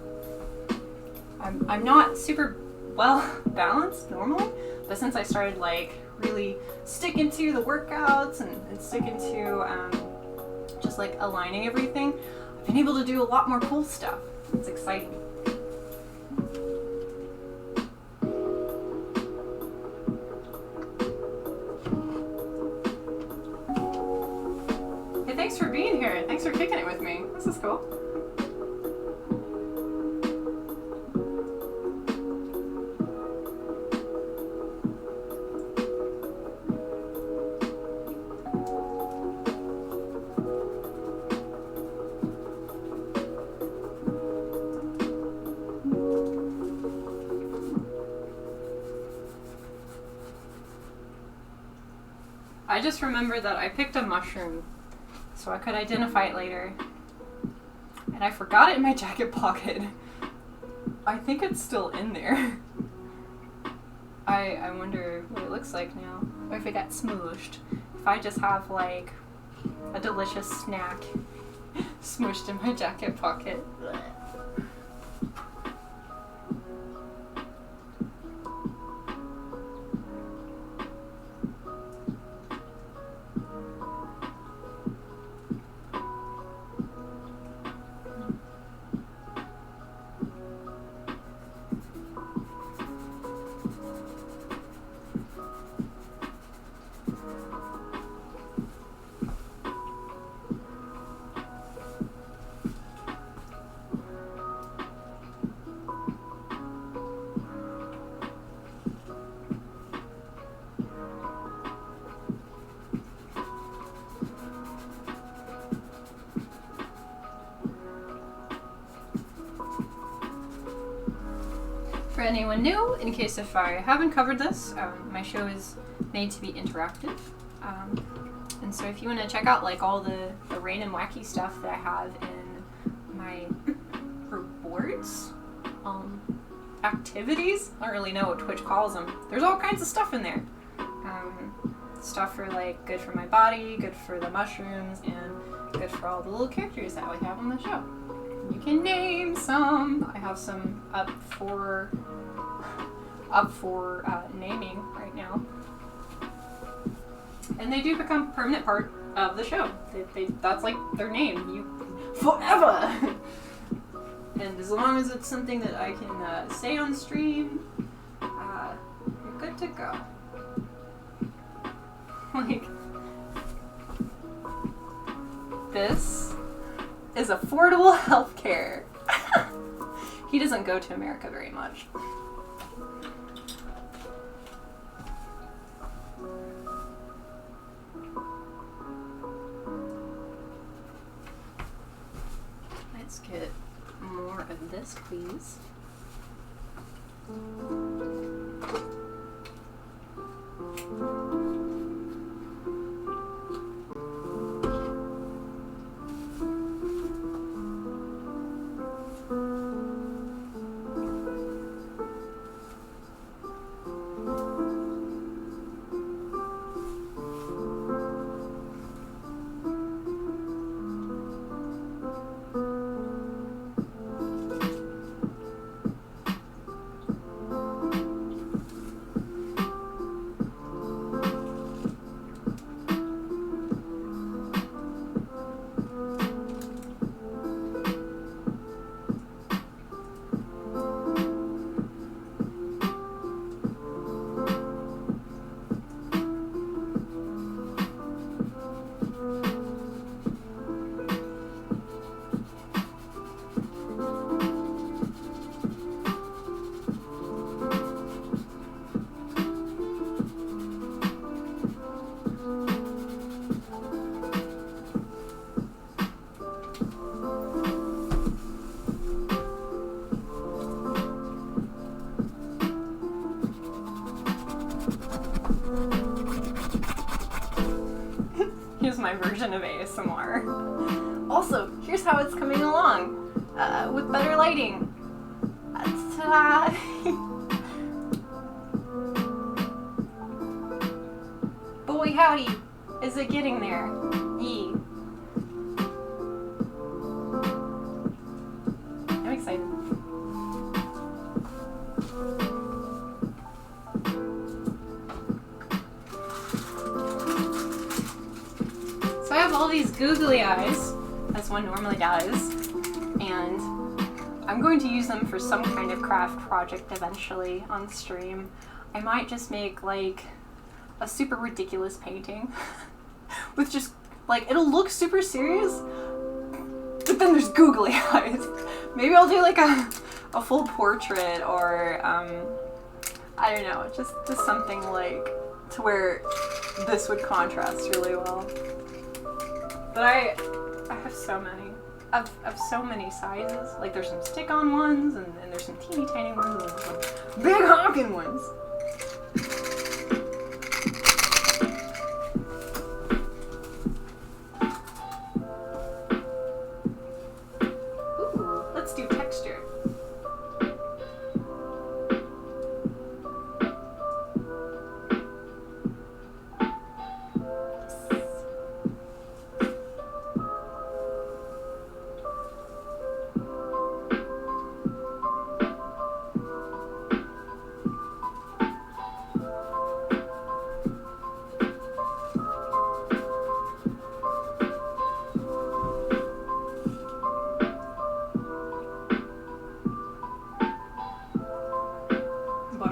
A: I'm not super well balanced normally, but since I started like really sticking to the workouts and sticking to just like aligning everything, I've been able to do a lot more cool stuff. It's exciting. Hey, thanks for being here. Thanks for kicking it with me. This is cool. I just remembered that I picked a mushroom so I could identify it later, and I forgot it in my jacket pocket. I think it's still in there. I wonder what it looks like now, or if it got smooshed. If I just have like a delicious snack smooshed in my jacket pocket. For anyone new, in case if I haven't covered this, my show is made to be interactive. And so if you want to check out like all the random wacky stuff that I have in my rewards, activities, I don't really know what Twitch calls them. There's all kinds of stuff in there. Stuff for like good for my body, good for the mushrooms, and good for all the little characters that we have on the show. You can name some. I have some up for naming right now, and they do become permanent part of the show. That's like their name. You forever. And as long as it's something that I can say on stream, you're good to go. Like this is affordable healthcare. He doesn't go to America very much. Let's get more of this, please. version of ASMR. Also, here's how it's coming along, with better lighting. Ta-da! Boy howdy, is it getting there? Yee. I'm excited. So I have all these googly eyes, as one normally does, and I'm going to use them for some kind of craft project eventually on stream. I might just make like a super ridiculous painting with just like, it'll look super serious, but then there's googly eyes. Maybe I'll do like a full portrait, or I don't know, just something like to where this would contrast really well. But I have so many. Of so many sizes. Like there's some stick-on ones, and there's some teeny tiny ones, and some big honking ones. Ooh, let's do texture.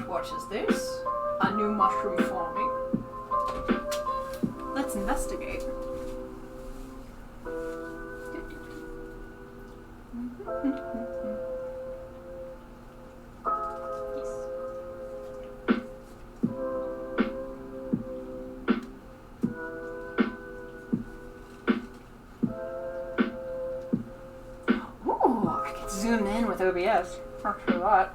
A: What is this? A new mushroom forming. Let's investigate. Yes. Ooh, I could zoom in with OBS. After that.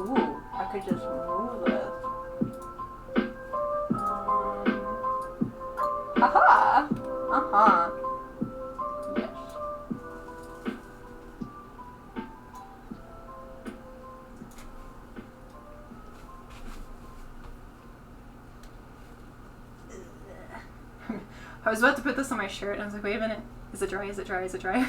A: Ooh, I could just move this. Aha! Uh-huh. Yes. I was about to put this on my shirt, and I was like, wait a minute. Is it dry? Is it dry? Is it dry?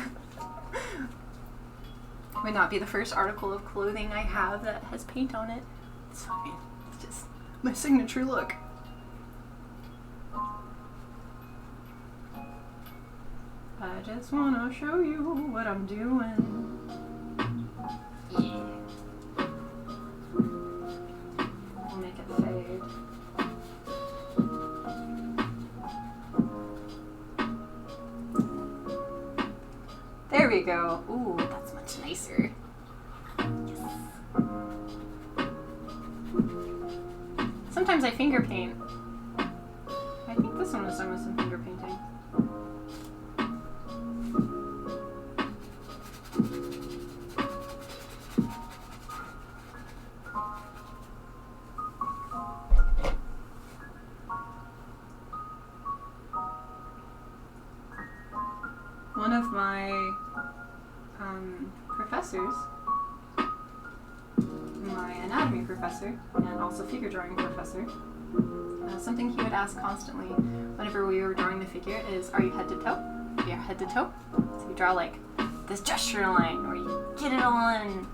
A: Would not be the first article of clothing I have that has paint on it. It's fine. It's just my signature look. I just want to show you what I'm doing. Yeah. We'll make it fade. There we go. Ooh, that's much nicer. Yes. Sometimes I finger paint. I think this one was done with some finger painting. One of my professors, my anatomy professor, and also figure drawing professor, something he would ask constantly whenever we were drawing the figure is, are you head to toe? Yeah, head to toe. So you draw like this gesture line, or you get it on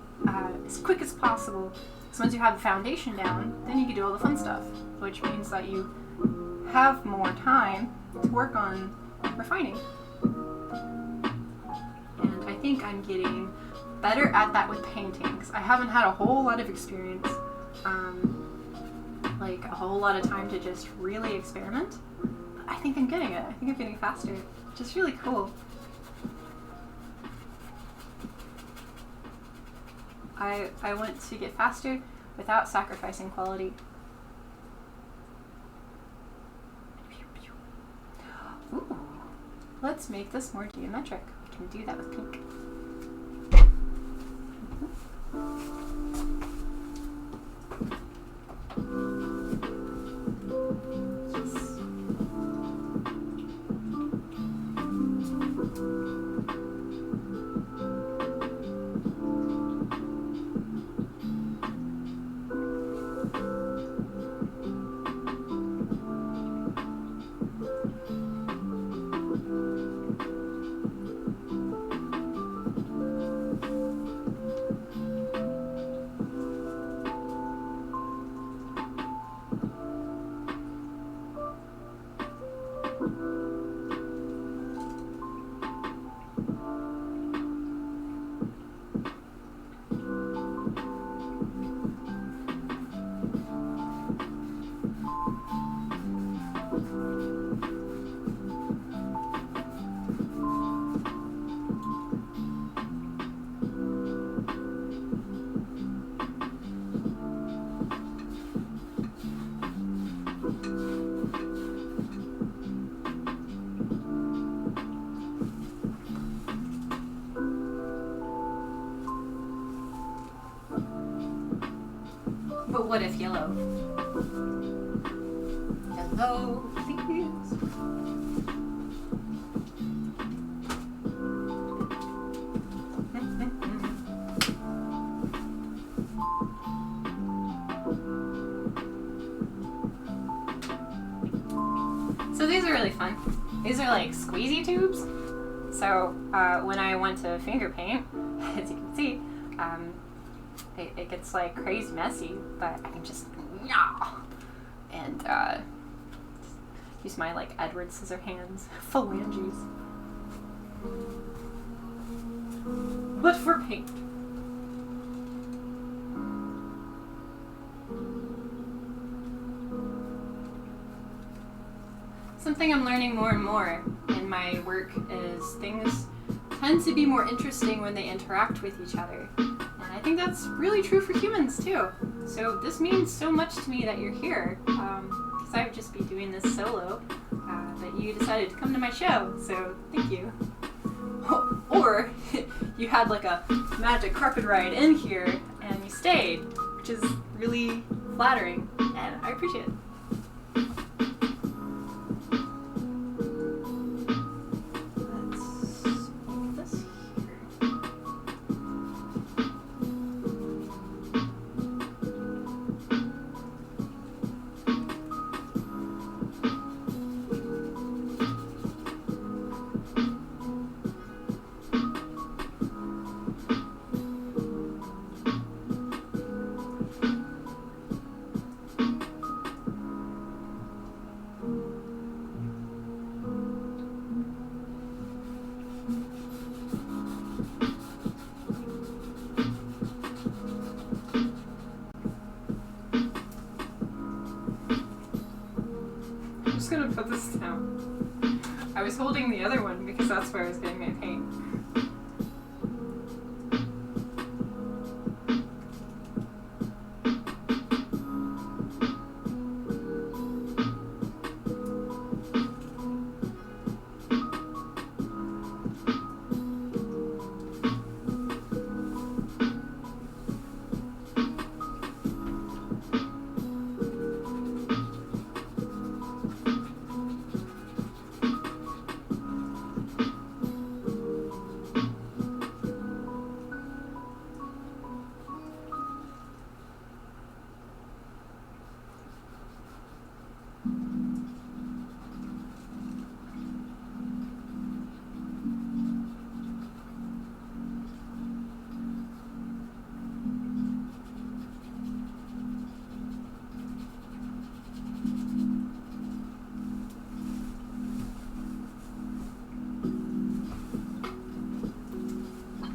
A: as quick as possible. So once you have the foundation down, then you can do all the fun stuff, which means that you have more time to work on refining. And I think I'm getting better at that with paintings. I haven't had a whole lot of experience, like a whole lot of time to just really experiment. But I think I'm getting it. I think I'm getting faster, which is really cool. I want to get faster without sacrificing quality. Ooh, let's make this more geometric. We can do that with pink. But what if yellow? Hello, please. So these are really fun. These are like squeezy tubes. So when I want to finger paint, as you can see, it gets like crazy messy, but I can just and use my like Edward Scissorhands phalanges. But for paint. Something I'm learning more and more in my work is things tend to be more interesting when they interact with each other. And I think that's really true for humans too. So this means so much to me that you're here, because I would just be doing this solo, but you decided to come to my show, so thank you. Or you had like a magic carpet ride in here and you stayed, which is really flattering, and I appreciate it. I'm just gonna put this down. I was holding the other one because that's where I was getting my paint.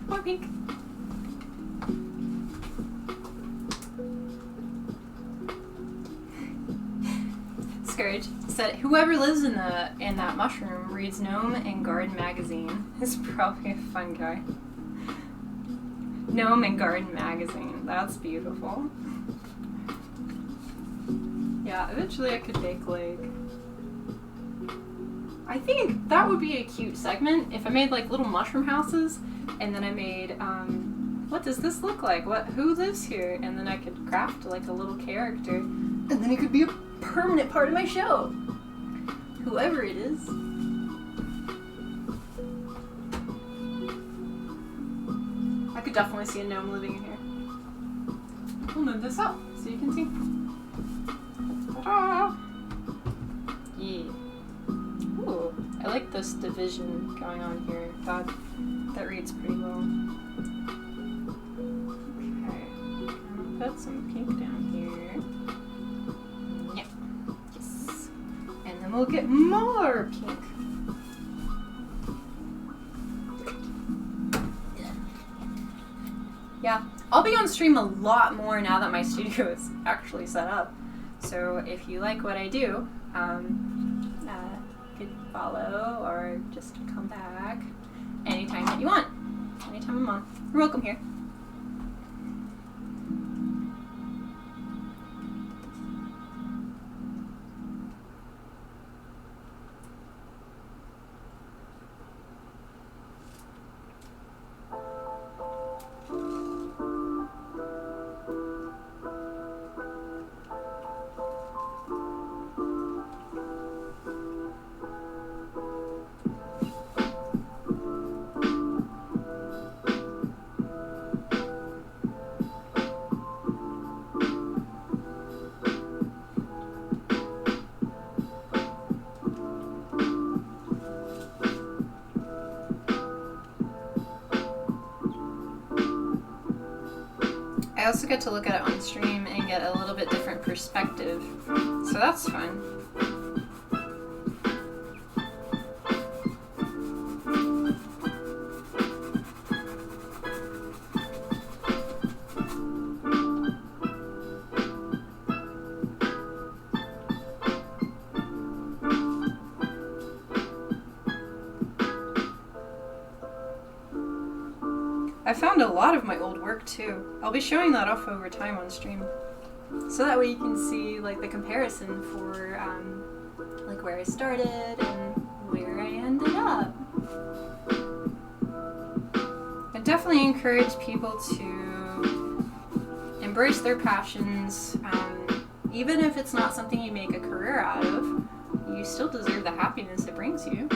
A: More pink. Scourge said, "Whoever lives in that mushroom reads Gnome and Garden magazine is probably a fun guy." Gnome and Garden magazine. That's beautiful. Yeah, eventually I could make like. I think that would be a cute segment if I made like little mushroom houses, and then I made what does this look like? Who lives here? And then I could craft like a little character, and then it could be a permanent part of my show. Whoever it is. I could definitely see a gnome living in here. We'll move this up so you can see. Ta-da! Yeah. Ooh, I like this division going on here. That reads pretty well. Okay, put some pink down here. Yeah, yes. And then then we'll get more pink. Yeah, I'll be on stream a lot more now that my studio is actually set up. So if you like what I do, you could follow or just come back anytime that you want. Anytime I'm on. You're welcome here. I also get to look at it on stream and get a little bit different perspective, so that's fun. I found a lot of my old work too. I'll be showing that off over time on stream, so that way you can see like the comparison for like where I started and where I ended up. I definitely encourage people to embrace their passions, even if it's not something you make a career out of. You still deserve the happiness it brings you.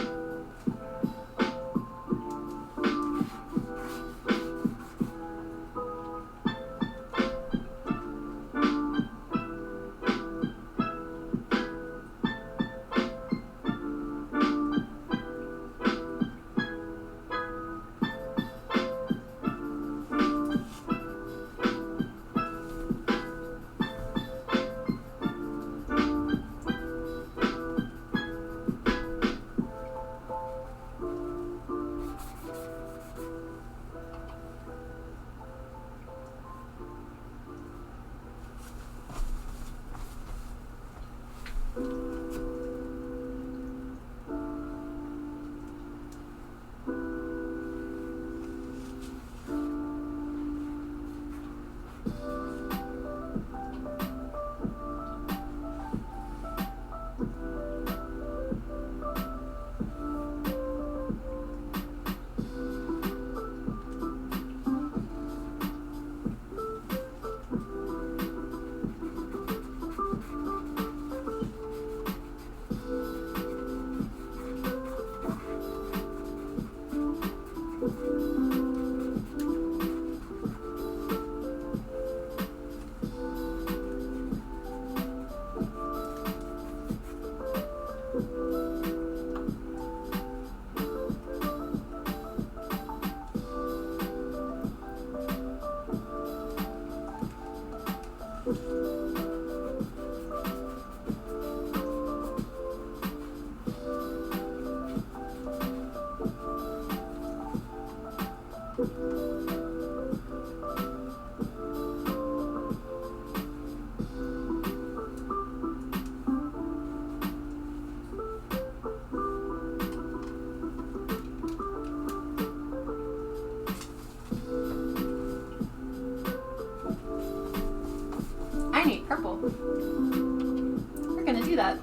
A: I need purple. We're gonna do that.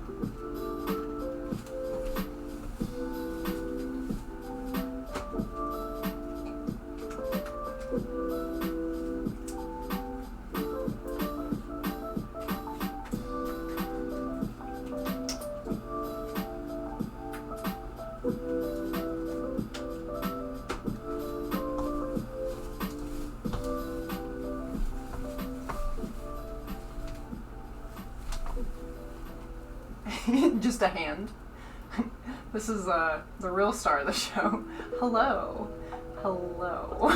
A: Just a hand. This is the real star of the show. Hello. Hello.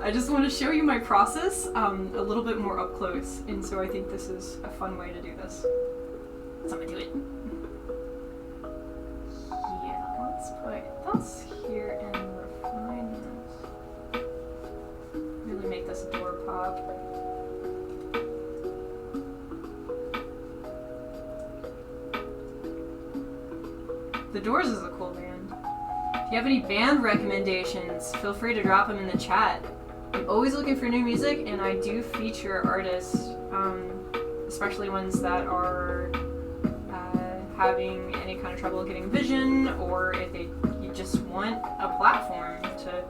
A: I just want to show you my process a little bit more up close, and so I think this is a fun way to do this. So I'm gonna do it. Yeah, let's put this here and refine this. Really make this door pop. The Doors is a cool band. If you have any band recommendations, feel free to drop them in the chat. I'm always looking for new music, and I do feature artists, especially ones that are having any kind of trouble getting vision, or if you just want a platform to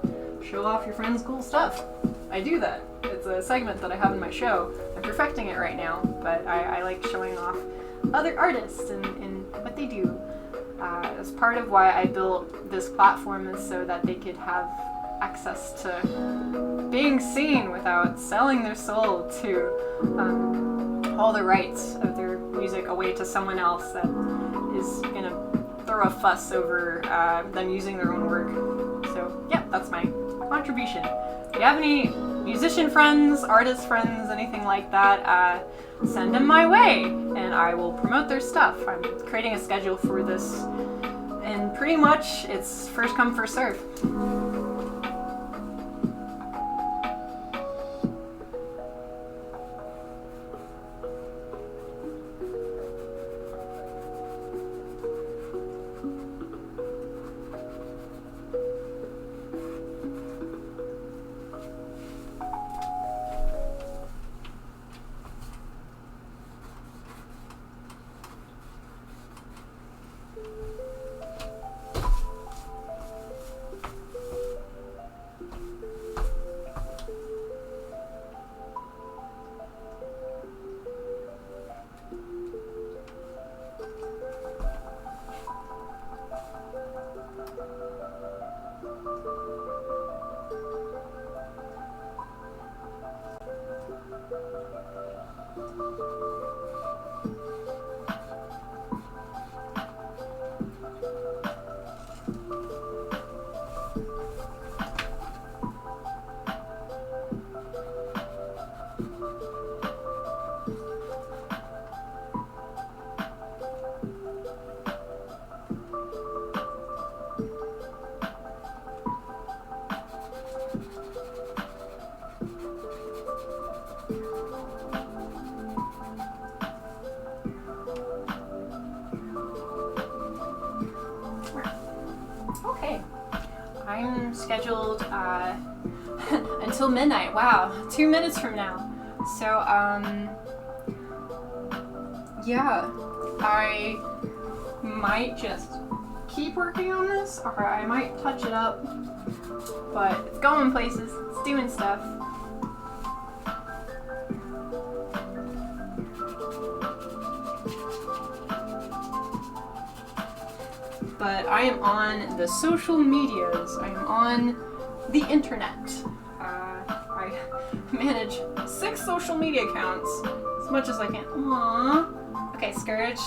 A: show off your friends' cool stuff. I do that. It's a segment that I have in my show. I'm perfecting it right now, but I like showing off other artists and what they do. As part of why I built this platform is so that they could have access to being seen without selling their soul to all the rights of their music away to someone else that is gonna throw a fuss over them using their own work. So yeah, that's my contribution. If you have any musician friends, artist friends, anything like that, send them my way and I will promote their stuff. I'm creating a schedule for this, and pretty much it's first come, first serve. I'm scheduled until midnight. Wow, 2 minutes from now. So, yeah, I might just keep working on this, or I might touch it up, but it's going places, it's doing stuff. But I am on the social medias. I am on the internet. I manage 6 social media accounts, as much as I can. Aww. Okay, Scourge.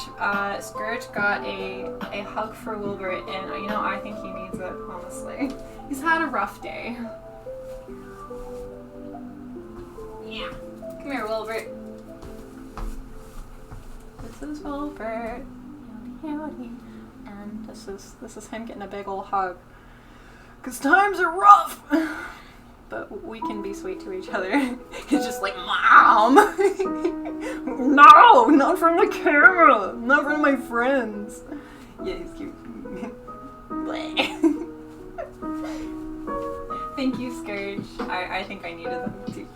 A: Scourge got a hug for Wilbert, and you know, I think he needs it, honestly. He's had a rough day. Yeah. Come here, Wilbert. This is Wilbert. Howdy, howdy. And this is him getting a big old hug. 'Cause times are rough! But we can be sweet to each other. He's just like, Mom! No! Not from the camera! Not from my friends! Yeah, he's cute. Thank you, Scourge. I think I needed them too.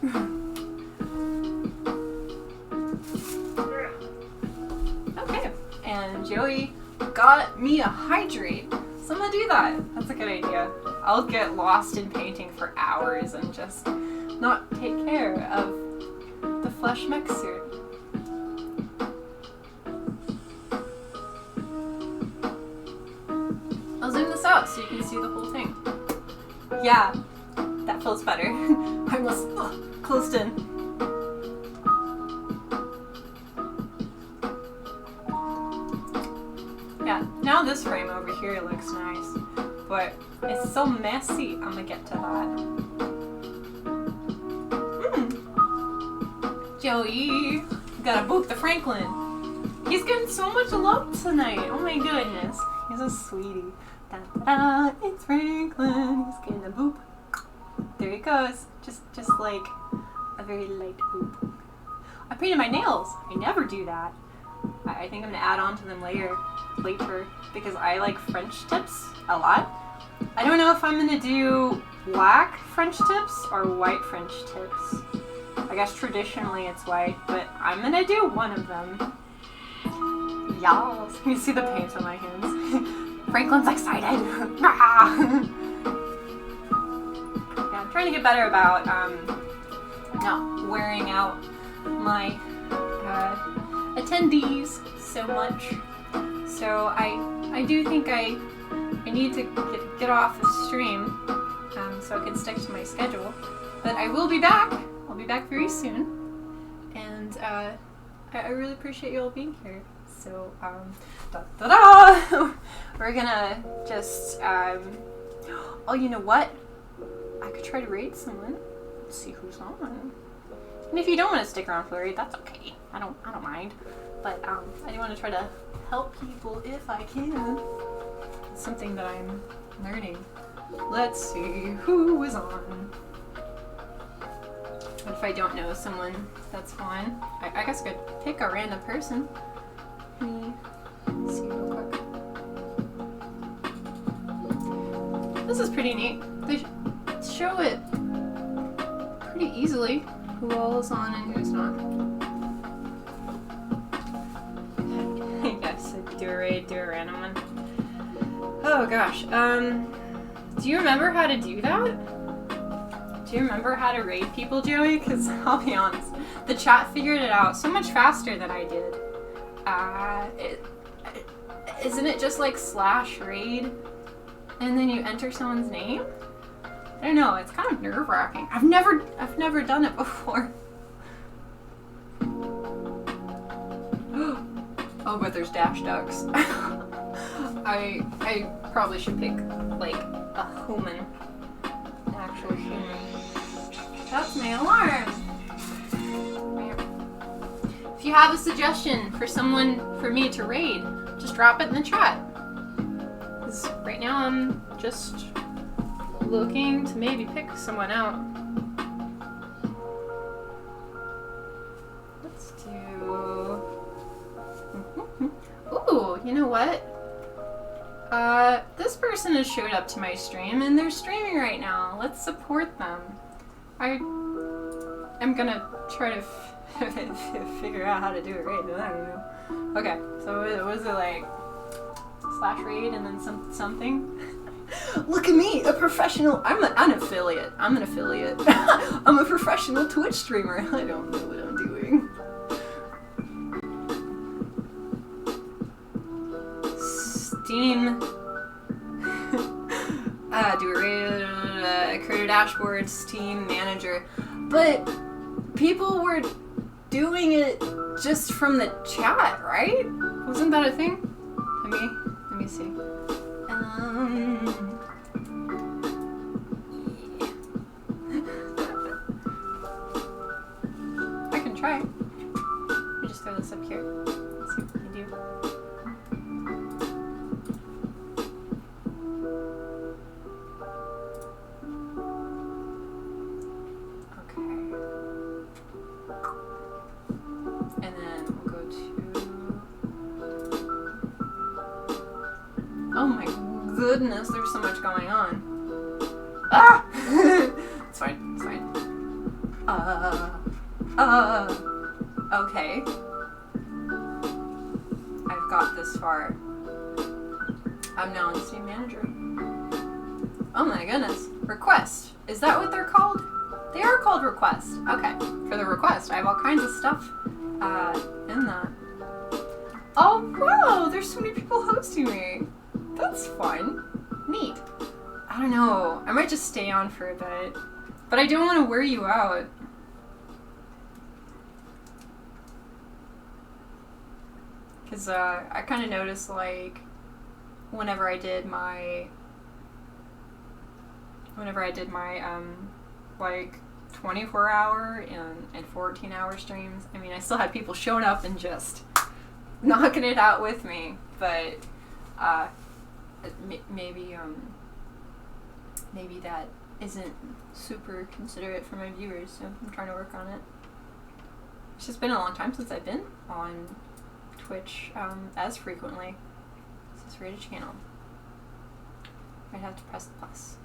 A: Okay, and Joey got me a hydrate. So I'm gonna do that. That's a good idea. I'll get lost in painting for hours and just not take care of the flesh mech suit. I'll zoom this out so you can see the whole thing. Yeah, that feels better. I almost closed in. Yeah, now this frame over here looks nice, but it's so messy. I'm gonna get to that. Joey, gotta book the Franklin. He's getting so much love tonight. Oh my goodness. He's a sweetie. Da, da, da, it's Franklin. He's getting a boop. There he goes. Just like a very light boop. I painted my nails. I never do that. I think I'm gonna add on to them later because I like French tips a lot. I don't know if I'm gonna do black French tips or white French tips. I guess traditionally it's white, but I'm gonna do one of them. Y'all, you see the paint on my hands. Franklin's excited. Yeah, I'm trying to get better about not wearing out my attendees so much. So I do think I need to get off the stream so I can stick to my schedule. But I will be back. I'll be back very soon. And I really appreciate you all being here. So we're gonna just oh, you know what? I could try to raid someone. Let's see who's on. And if you don't want to stick around for the raid, that's okay. I don't mind. But I do want to try to help people if I can. It's something that I'm learning. Let's see who is on. But if I don't know someone that's on, I guess I could pick a random person. Let me see real quick. This is pretty neat. They show it pretty easily who all is on and who's not. Yes, do a raid, do a random one. Oh gosh, do you remember how to do that? Do you remember how to raid people, Joey? Because I'll be honest, the chat figured it out so much faster than I did. Isn't it just like /raid and then you enter someone's name? I don't know, it's kind of nerve-wracking. I've never done it before. Oh, but there's dash ducks. I probably should pick like a human. An actual human. That's my alarm. If you have a suggestion for someone for me to raid, just drop it in the chat. Because right now I'm just looking to maybe pick someone out. Let's do... Ooh, you know what? This person has showed up to my stream and they're streaming right now. Let's support them. I'm gonna try to figure out how to do it right, but I don't know. Okay, so was it like /raid and then something? Look at me, a professional. I'm an affiliate. I'm an affiliate. I'm a professional Twitch streamer. I don't know what I'm doing. Steam. Do a raid, create a dashboard, Steam manager. But people were doing it just from the chat, right? Wasn't that a thing? Let me see. I can try. Let me just throw this up here. Let's see what we can do. And then we'll go to... Oh my goodness, there's so much going on. Ah! It's fine, it's fine. Okay. I've got this far. I'm now on Steam Manager. Oh my goodness. Request. Is that what they're called? They are called request. Okay. For the request, I have all kinds of stuff in that. Oh wow, there's so many people hosting me. That's fun. Neat. I don't know. I might just stay on for a bit. But I don't want to wear you out. Because I kind of noticed, like, whenever I did my like 24-hour and 14-hour streams, I mean, I still had people showing up and just knocking it out with me, but maybe that isn't super considerate for my viewers, so I'm trying to work on it. It's just been a long time since I've been on Twitch as frequently. This is rated channel. I'd have to press the plus.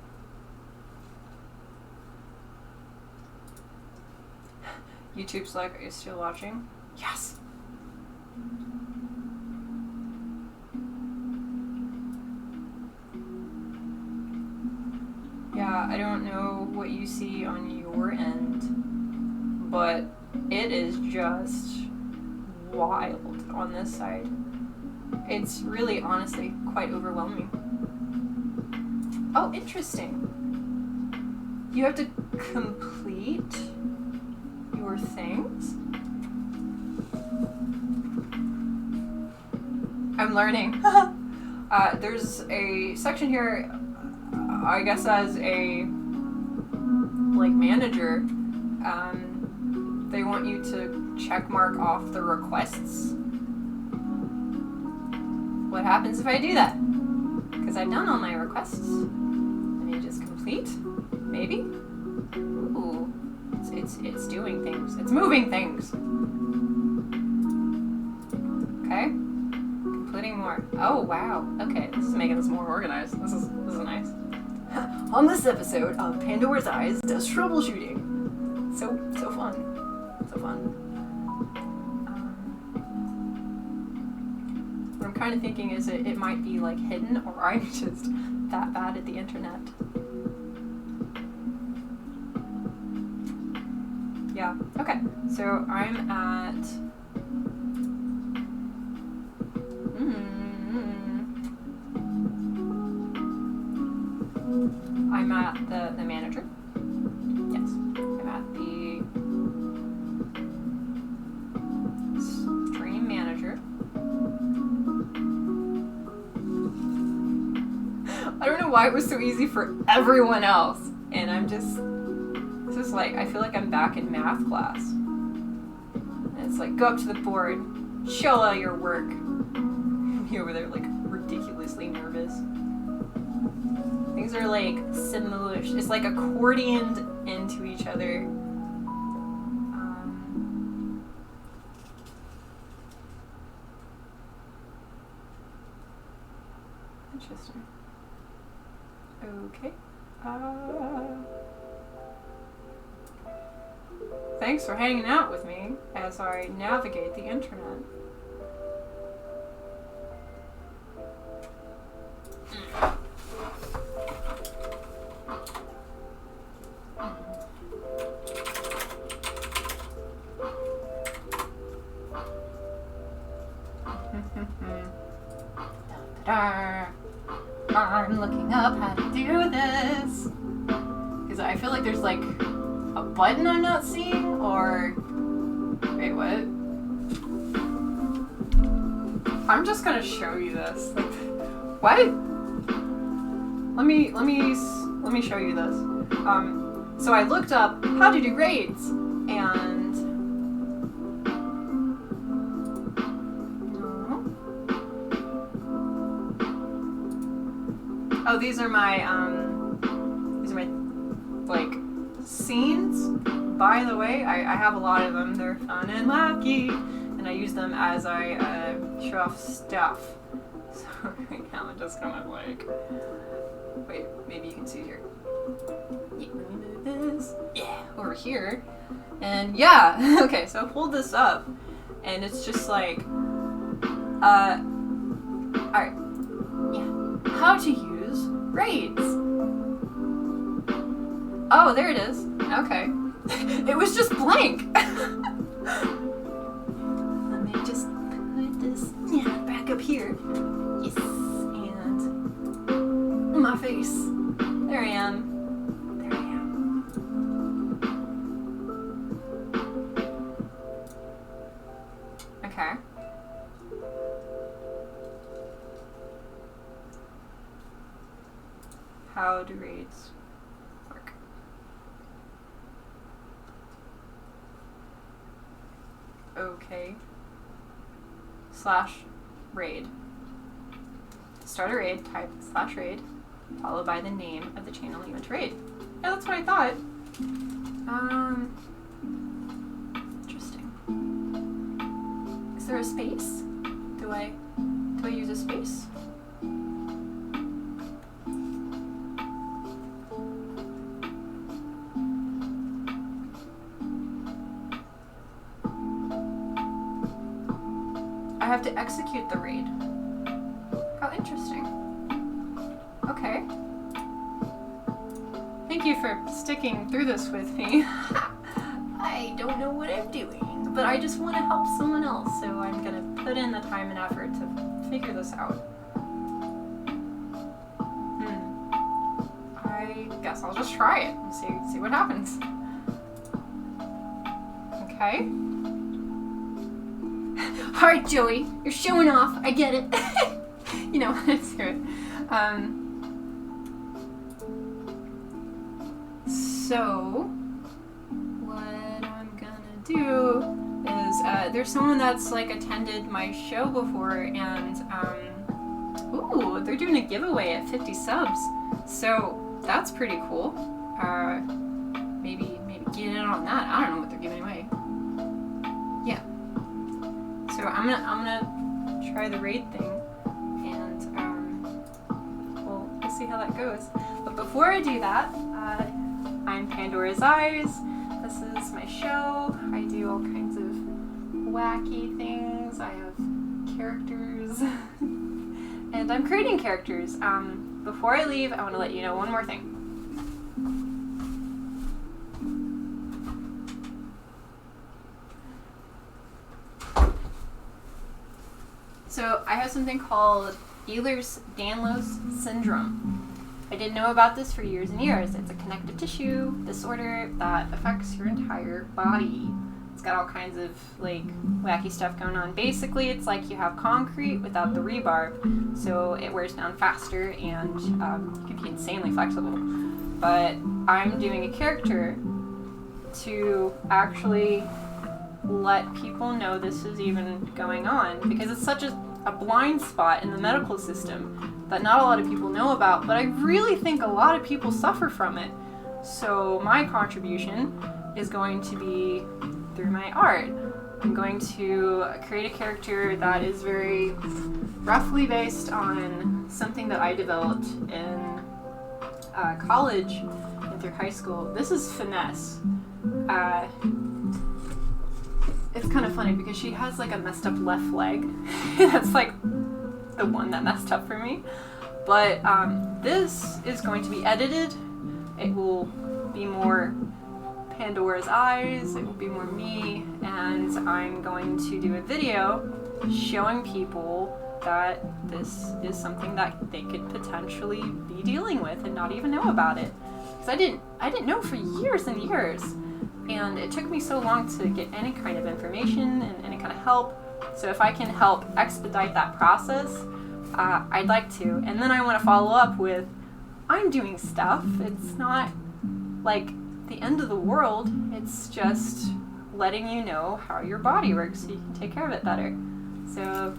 A: YouTube's like, are you still watching? Yes! Yeah, I don't know what you see on your end, but it is just wild on this side. It's really, honestly, quite overwhelming. Oh, interesting. You have to complete your things? I'm learning. There's a section here, I guess as a, like, manager, they want you to check mark off the requests. What happens if I do that? Because I've done all my requests. Let me just complete, maybe? Ooh, it's doing things. It's moving things. Okay, completing more. Oh wow. Okay, this is making this more organized. This is nice. On this episode of Pandora's Eyes does troubleshooting. So fun. So fun. What I'm kind of thinking is it might be like hidden, or I'm just that bad at the internet. Yeah, okay. So I'm at I'm at the manager. Yes. I'm at the stream manager. I don't know why it was so easy for everyone else. And I'm just, this is like, I feel like I'm back in math class. And it's like, go up to the board, show all your work. Me over there like ridiculously nervous. Things are like smooshed. It's like accordioned into each other. Interesting. Okay. Thanks for hanging out with me as I navigate the internet. I'm looking up how to do this. Because I feel like there's like a button I'm not seeing, or... Wait, what? I'm just gonna show you this. Like, what? Let me show you this. So I looked up how to do grades, and oh, these are my like scenes. By the way, I have a lot of them. They're fun and wacky, and I use them as I show off stuff. So right now I'm just kind of like, wait, maybe you can see here. Yeah, let me move this. Yeah, over here. And yeah, okay, so I pulled this up, and it's just like, alright, yeah, how to use grades. Oh, there it is. Okay. It was just blank. Let me just put this back up here. Yes, and my face. There I am. There I am. Okay. How do grades work? /raid. Start a raid, type /raid, followed by the name of the channel you want to raid. Yeah, that's what I thought. Interesting. Is there a space? Do I use a space? I have to execute the raid. How interesting. Okay. Thank you for sticking through this with me. I don't know what I'm doing, but I just want to help someone else, so I'm gonna put in the time and effort to figure this out. I guess I'll just try it and see what happens. Okay. Alright, Joey, you're showing off. I get it. You know, let's do it. So, what I'm gonna do is, there's someone that's like attended my show before, and ooh, they're doing a giveaway at 50 subs. So that's pretty cool. Maybe get in on that. I don't know what they're giving away. Yeah. So I'm gonna try the raid thing, and we'll see how that goes. But before I do that, I'm Pandora's Eyes. This is my show. I do all kinds of wacky things. I have characters, and I'm creating characters. Before I leave, I want to let you know one more thing. So I have something called Ehlers-Danlos syndrome. I didn't know about this for years and years. It's a connective tissue disorder that affects your entire body. It's got all kinds of like wacky stuff going on. Basically, it's like you have concrete without the rebar, so it wears down faster and you can be insanely flexible. But I'm doing a character to actually let people know this is even going on, because it's such a blind spot in the medical system that not a lot of people know about, but I really think a lot of people suffer from it. So my contribution is going to be through my art. I'm going to create a character that is very roughly based on something that I developed in college and through high school. This is Finesse. It's kind of funny because she has like a messed up left leg. That's like the one that messed up for me. But this is going to be edited. It will be more Pandora's Eyes. It will be more me. And I'm going to do a video showing people that this is something that they could potentially be dealing with and not even know about it. Because I didn't know for years and years. And it took me so long to get any kind of information and any kind of help. So if I can help expedite that process, I'd like to. And then I want to follow up with, I'm doing stuff. It's not like the end of the world. It's just letting you know how your body works so you can take care of it better. So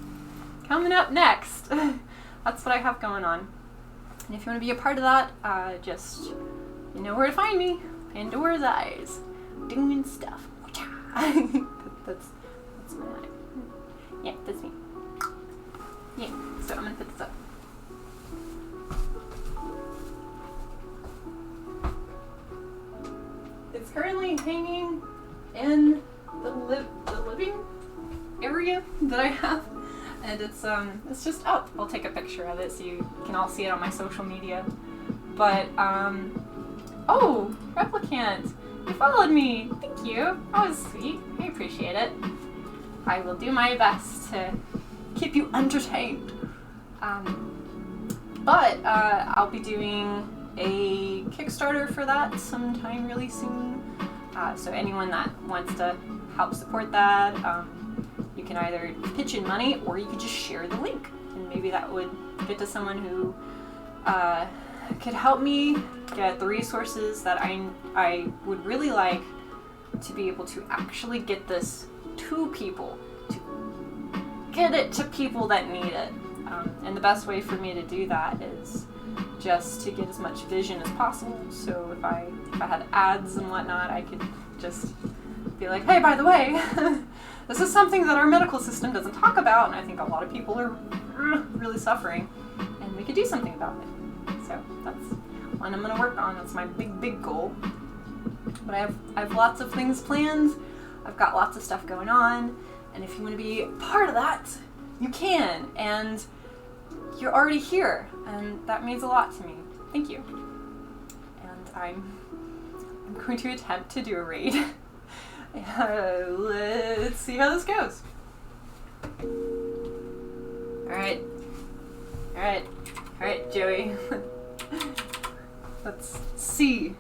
A: coming up next, that's what I have going on. And if you want to be a part of that, just, you know where to find me. Pandora's Eyes. Doing stuff. that's my line. Yeah, that's me. Yeah, so I'm gonna put this up. It's currently hanging in the living area that I have, and it's just up. I'll take a picture of it so you can all see it on my social media. But oh, Replicant. You followed me. Thank you. That was sweet. I appreciate it. I will do my best to keep you entertained. But I'll be doing a Kickstarter for that sometime really soon. So anyone that wants to help support that, you can either pitch in money or you could just share the link. And maybe that would get to someone who could help me get the resources that I would really like to be able to actually get this to people, to get it to people that need it. And the best way for me to do that is just to get as much vision as possible. So if I had ads and whatnot, I could just be like, hey, by the way, this is something that our medical system doesn't talk about, and I think a lot of people are really suffering, and we could do something about it. So that's one I'm gonna work on. That's my big goal. But I have lots of things planned. I've got lots of stuff going on, and if you want to be part of that, you can. And you're already here, and that means a lot to me. Thank you. And I'm going to attempt to do a raid. Let's see how this goes. Alright, Joey. Let's see.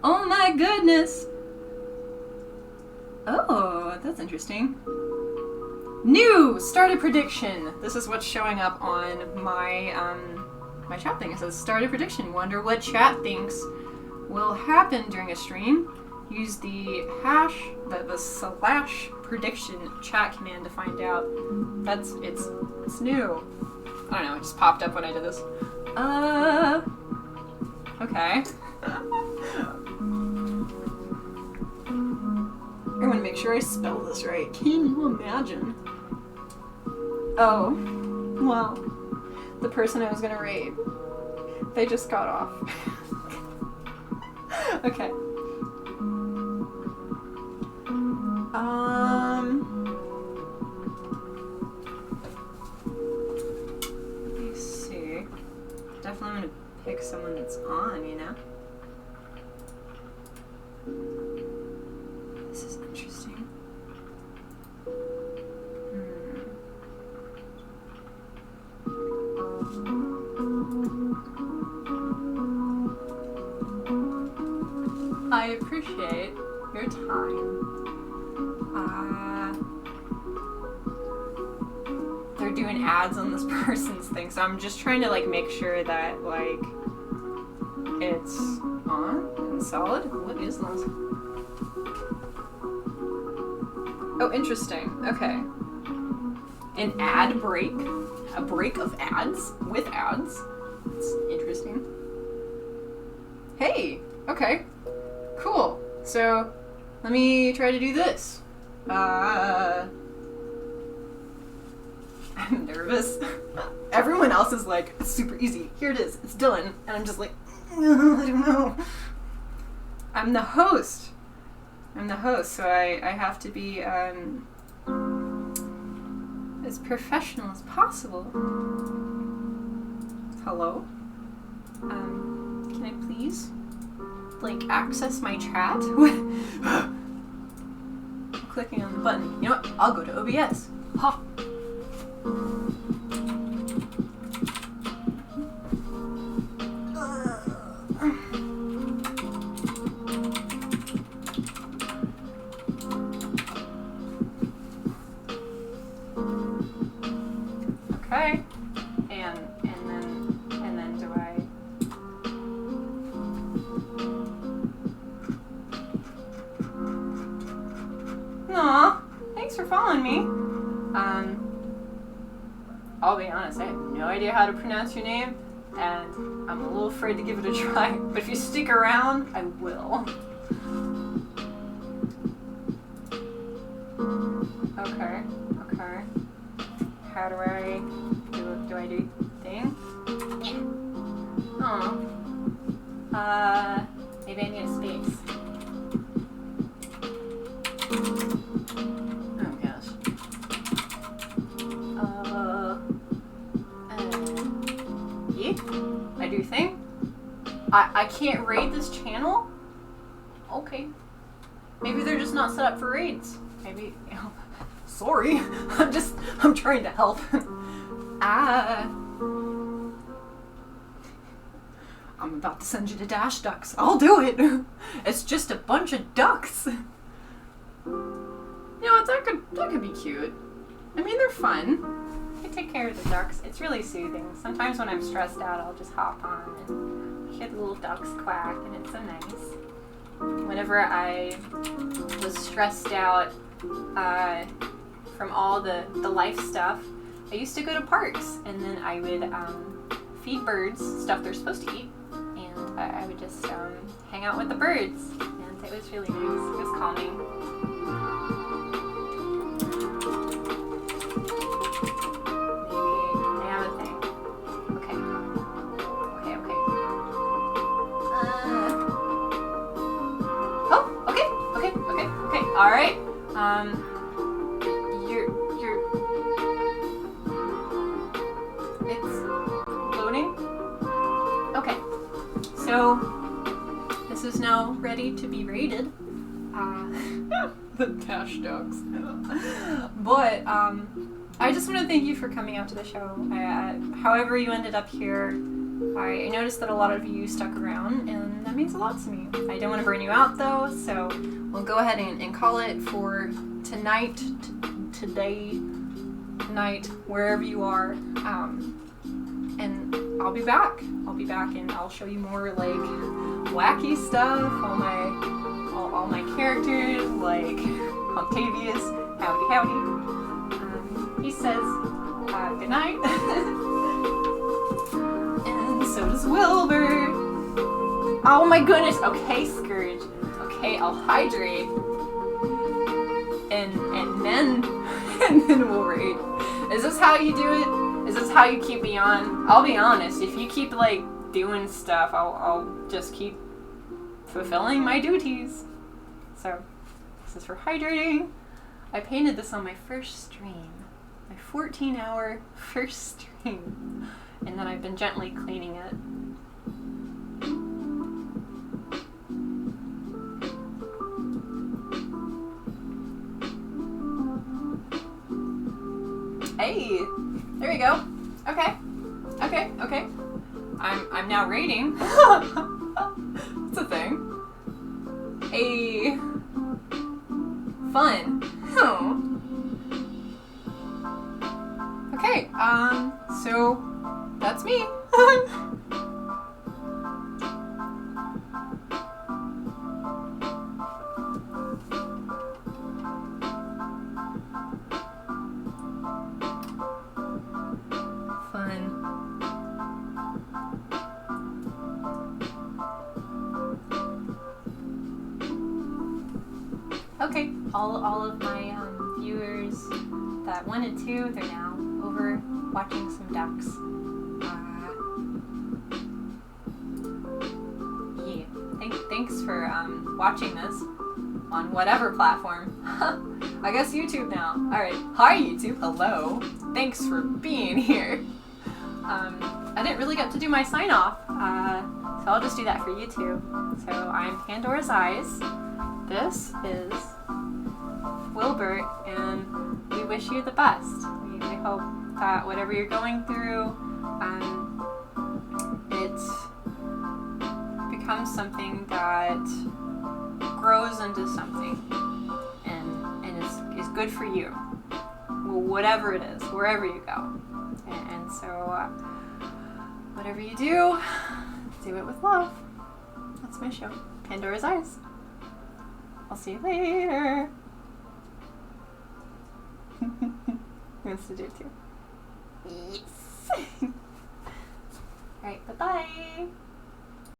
A: Oh my goodness. Oh, that's interesting. New started prediction. This is what's showing up on my my chat thing. It says started prediction. Wonder what chat thinks will happen during a stream. Use the hash, the slash prediction chat command to find out. It's new. I don't know. It just popped up when I did this. Okay. I want to make sure I spell this right. Can you imagine? Oh, well, the person I was gonna raid, they just got off. Okay. Let me see. Definitely gonna pick someone that's on, you know? This is interesting. I appreciate your time. They're doing ads on this person's thing, so I'm just trying to like make sure that like it's on and solid. What is this? Oh, interesting. Okay. An ad break. A break of ads with ads. It's interesting. Hey! Okay. Cool. So, let me try to do this. I'm nervous. Everyone else is like, it's super easy. Here it is. It's Dylan. And I'm just like, I don't know. I'm the host. So I have to be as professional as possible. Hello? Can I please, like, access my chat? Clicking on the button. You know what? I'll go to OBS. Ha! Okay. And then do I... Aw, thanks for following me. I'll be honest, I have no idea how to pronounce your name, and I'm a little afraid to give it a try, but if you stick around, I will. Okay. How do I do thing? Yeah. Aw. Maybe I need a space. Oh gosh. Yeah? I do thing? I can't raid this channel? Okay. Maybe they're just not set up for raids. Maybe, you know, sorry. I'm trying to help. I'm about to send you to Dash Ducks. I'll do it. It's just a bunch of ducks. You know what? That could be cute. I mean, they're fun. I take care of the ducks. It's really soothing. Sometimes when I'm stressed out, I'll just hop on and hear the little ducks quack, and it's so nice. Whenever I was stressed out from all the life stuff, I used to go to parks, and then I would feed birds stuff they're supposed to eat, and I would just hang out with the birds, and it was really nice. It was calming. Maybe I have a thing. Okay. Oh, okay. All right. It's loading. Okay. So this is now ready to be rated. The dash dogs. But I just want to thank you for coming out to the show. However you ended up here, I noticed that a lot of you stuck around, and that means a lot to me. I don't want to burn you out though, so we'll go ahead and call it for tonight, today, night, wherever you are. And I'll be back. And I'll show you more like wacky stuff, all my characters, like Octavius, howdy. He says good night. And so does Wilbur. Oh my goodness. Okay, Scourge. Okay, I'll hydrate. And then we'll raid. Is this how you do it? Is this how you keep me on? I'll be honest, if you keep like doing stuff, I'll just keep fulfilling my duties. So this is for hydrating. I painted this on my first stream, my 14-hour first stream, and then I've been gently cleaning it. Hey, there we go. Okay. I'm now rating. It's a thing. Hey, fun. Okay. So that's me. Okay, all of my viewers that wanted to, they're now over watching some ducks. Yeah, thanks for watching this on whatever platform. I guess YouTube now. Alright, hi YouTube, hello. Thanks for being here. I didn't really get to do my sign off, so I'll just do that for YouTube. So I'm PandorasEyes. This is Wilbert, and we wish you the best. We hope that whatever you're going through, it becomes something that grows into something and is good for you. Well, whatever it is, wherever you go. And so, whatever you do it with love. That's my show, Pandora's Eyes. I'll see you later. He wants to do it too. Yes. Alright, bye-bye.